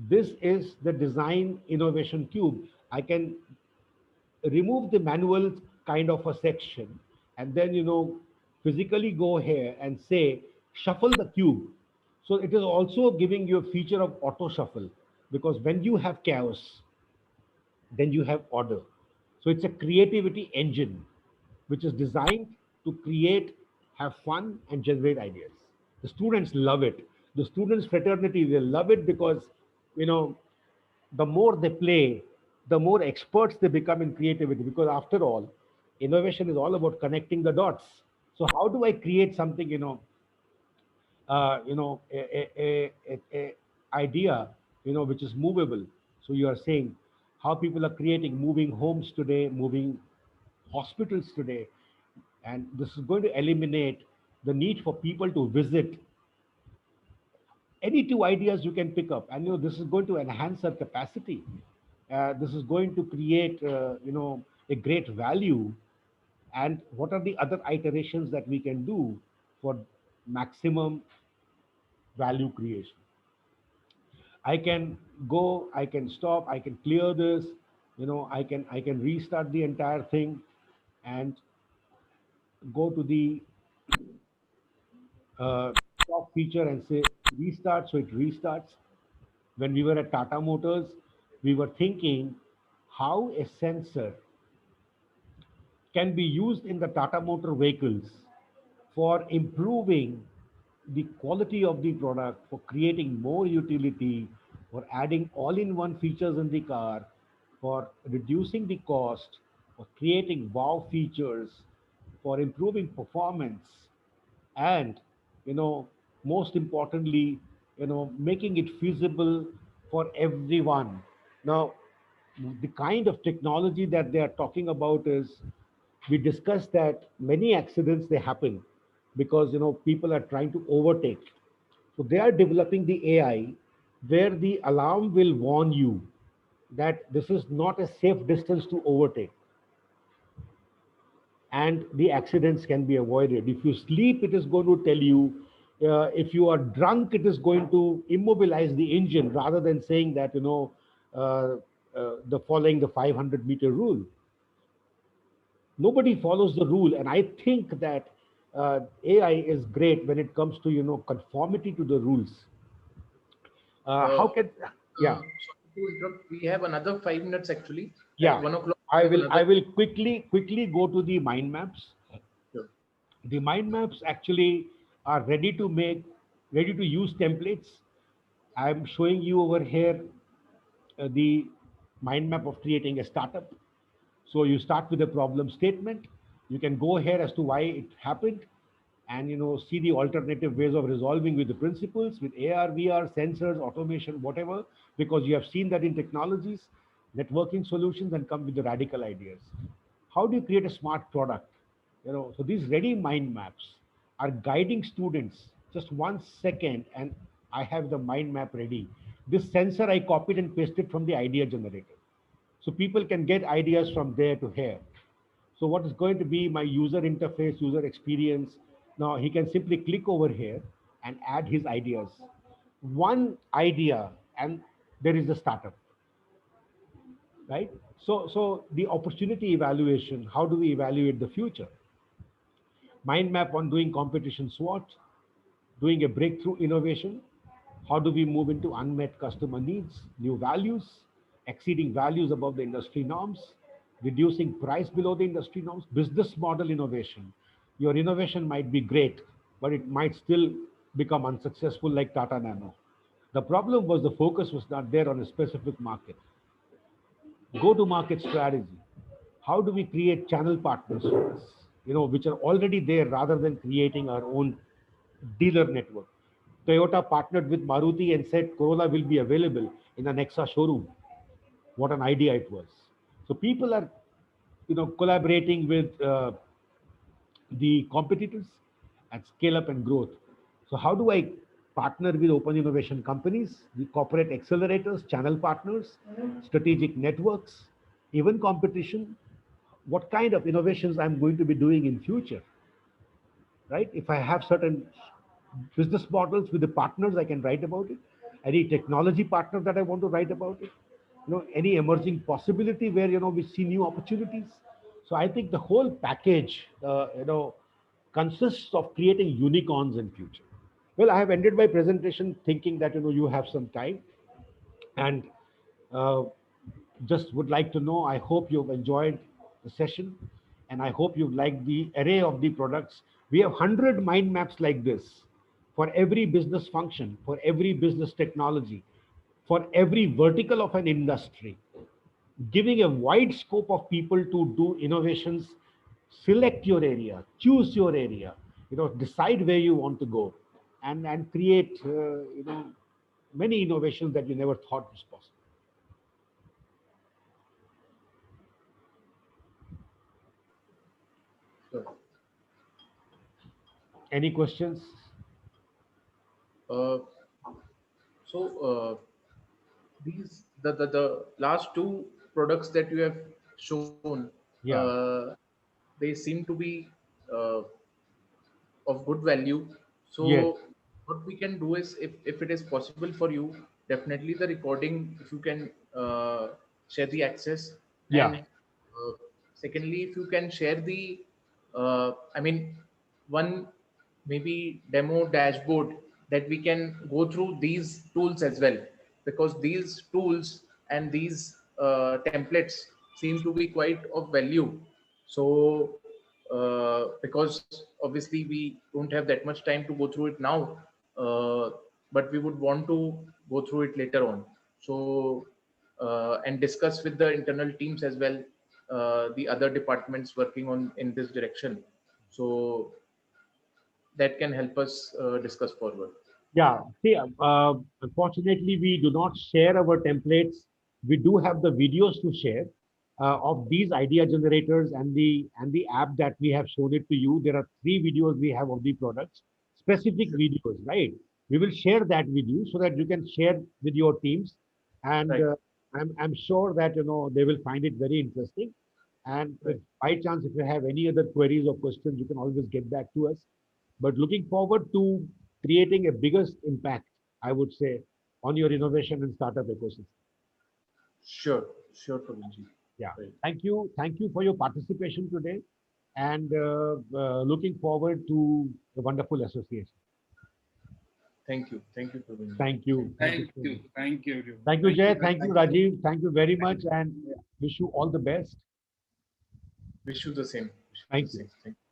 This is the design innovation cube. I can remove the manual kind of a section and then physically go here and say shuffle the cube. So it is also giving you a feature of auto shuffle, because when you have chaos, then you have order. So it's a creativity engine which is designed to create, have fun, and generate ideas. The students love it. The students fraternity, they love it because you know the more they play, the more experts they become in creativity. Because after all, innovation is all about connecting the dots. So how do I create something, a idea, which is movable? So you are saying how people are creating moving homes today, moving hospitals today, and this is going to eliminate the need for people to visit. Any two ideas you can pick up, and this is going to enhance our capacity. This is going to create a great value. And what are the other iterations that we can do for maximum value creation? I can go, I can stop, I can clear this, I can restart the entire thing and go to the stop feature and say restart, so it restarts. When we were at Tata Motors, we were thinking how a sensor can be used in the Tata Motor vehicles for improving the quality of the product, for creating more utility, for adding all-in-one features in the car, for reducing the cost, for creating wow features, for improving performance, and most importantly, making it feasible for everyone. Now, the kind of technology that they are talking about is, we discussed that many accidents they happen because people are trying to overtake. So they are developing the AI where the alarm will warn you that this is not a safe distance to overtake, and the accidents can be avoided. If you sleep, it is going to tell you. If you are drunk, it is going to immobilize the engine rather than saying that uh, the following the 500-meter rule. Nobody follows the rule, and I think that AI is great when it comes to conformity to the rules. How can Yeah. Sorry to interrupt. We have another 5 minutes actually. At Yeah, 1 o'clock, I we have will. I another. will quickly go to the mind maps. Sure. The mind maps actually are ready to use templates. I'm showing you over here the mind map of creating a startup. So you start with a problem statement. You can go here as to why it happened, and see the alternative ways of resolving with the principles, with AR, VR, sensors, automation, whatever, because you have seen that in technologies, networking solutions, and come with the radical ideas. How do you create a smart product? So these ready mind maps are guiding students. Just 1 second, and I have the mind map ready. This sensor I copied and pasted from the idea generator. So people can get ideas from there to here. So what is going to be my user interface, user experience? Now he can simply click over here and add his ideas. One idea, and there is a startup, right? So the opportunity evaluation, how do we evaluate the future? Mind map on doing competition SWOT, doing a breakthrough innovation. How do we move into unmet customer needs, new values, exceeding values above the industry norms, reducing price below the industry norms, business model innovation. Your innovation might be great, but it might still become unsuccessful like Tata Nano. The problem was the focus was not there on a specific market. Go to market strategy. How do we create channel partners for us, which are already there rather than creating our own dealer network? Toyota partnered with Maruti and said Corolla will be available in the Nexa showroom. What an idea it was. So people are, collaborating with the competitors at scale up and growth. So how do I partner with open innovation companies, the corporate accelerators, channel partners, strategic networks, even competition? What kind of innovations I'm going to be doing in future, right? If I have certain business models with the partners, I can write about it. Any technology partner that I want to write about it. Any emerging possibility where we see new opportunities. So I think the whole package, consists of creating unicorns in future. Well, I have ended my presentation thinking that you have some time, and uh, just would like to know, I hope you've enjoyed the session, and I hope you've liked the array of the products. We have 100 mind maps like this for every business function, for every business technology, for every vertical of an industry, giving a wide scope of people to do innovations. Select your area, choose your area, decide where you want to go, and create many innovations that you never thought was possible. Sure. Any questions? Uh, so the last two products that you have shown, Yeah. they seem to be uh, of good value. Yes. So what we can do is, if it is possible for you, definitely the recording, if you can share the access, Yeah. and secondly, if you can share the, I mean, one maybe demo dashboard that we can go through these tools as well, because these tools and these templates seem to be quite of value. So because obviously we don't have that much time to go through it now, but we would want to go through it later on. So and discuss with the internal teams as well, the other departments working on in this direction. So that can help us discuss forward. Yeah, see, unfortunately, we do not share our templates. We do have the videos to share of these idea generators and the app that we have shown it to you. There are 3 videos we have of the products, specific videos, right? We will share that with you so that you can share with your teams, and Right. I'm sure that they will find it very interesting. And if, by chance, if you have any other queries or questions, you can always get back to us. But looking forward to creating a biggest impact, I would say, on your innovation and startup ecosystem. Sure, sure, Praveenji. Yeah. Right. Thank you for your participation today, and looking forward to a wonderful association. Thank you, Praveenji. Thank you. Thank you. Thank you, everyone. Thank you, Jay. Thank you, Rajiv. Thank you very much, and wish you all the best. Wish you the same. Wish you Thank the you. same. Thank you.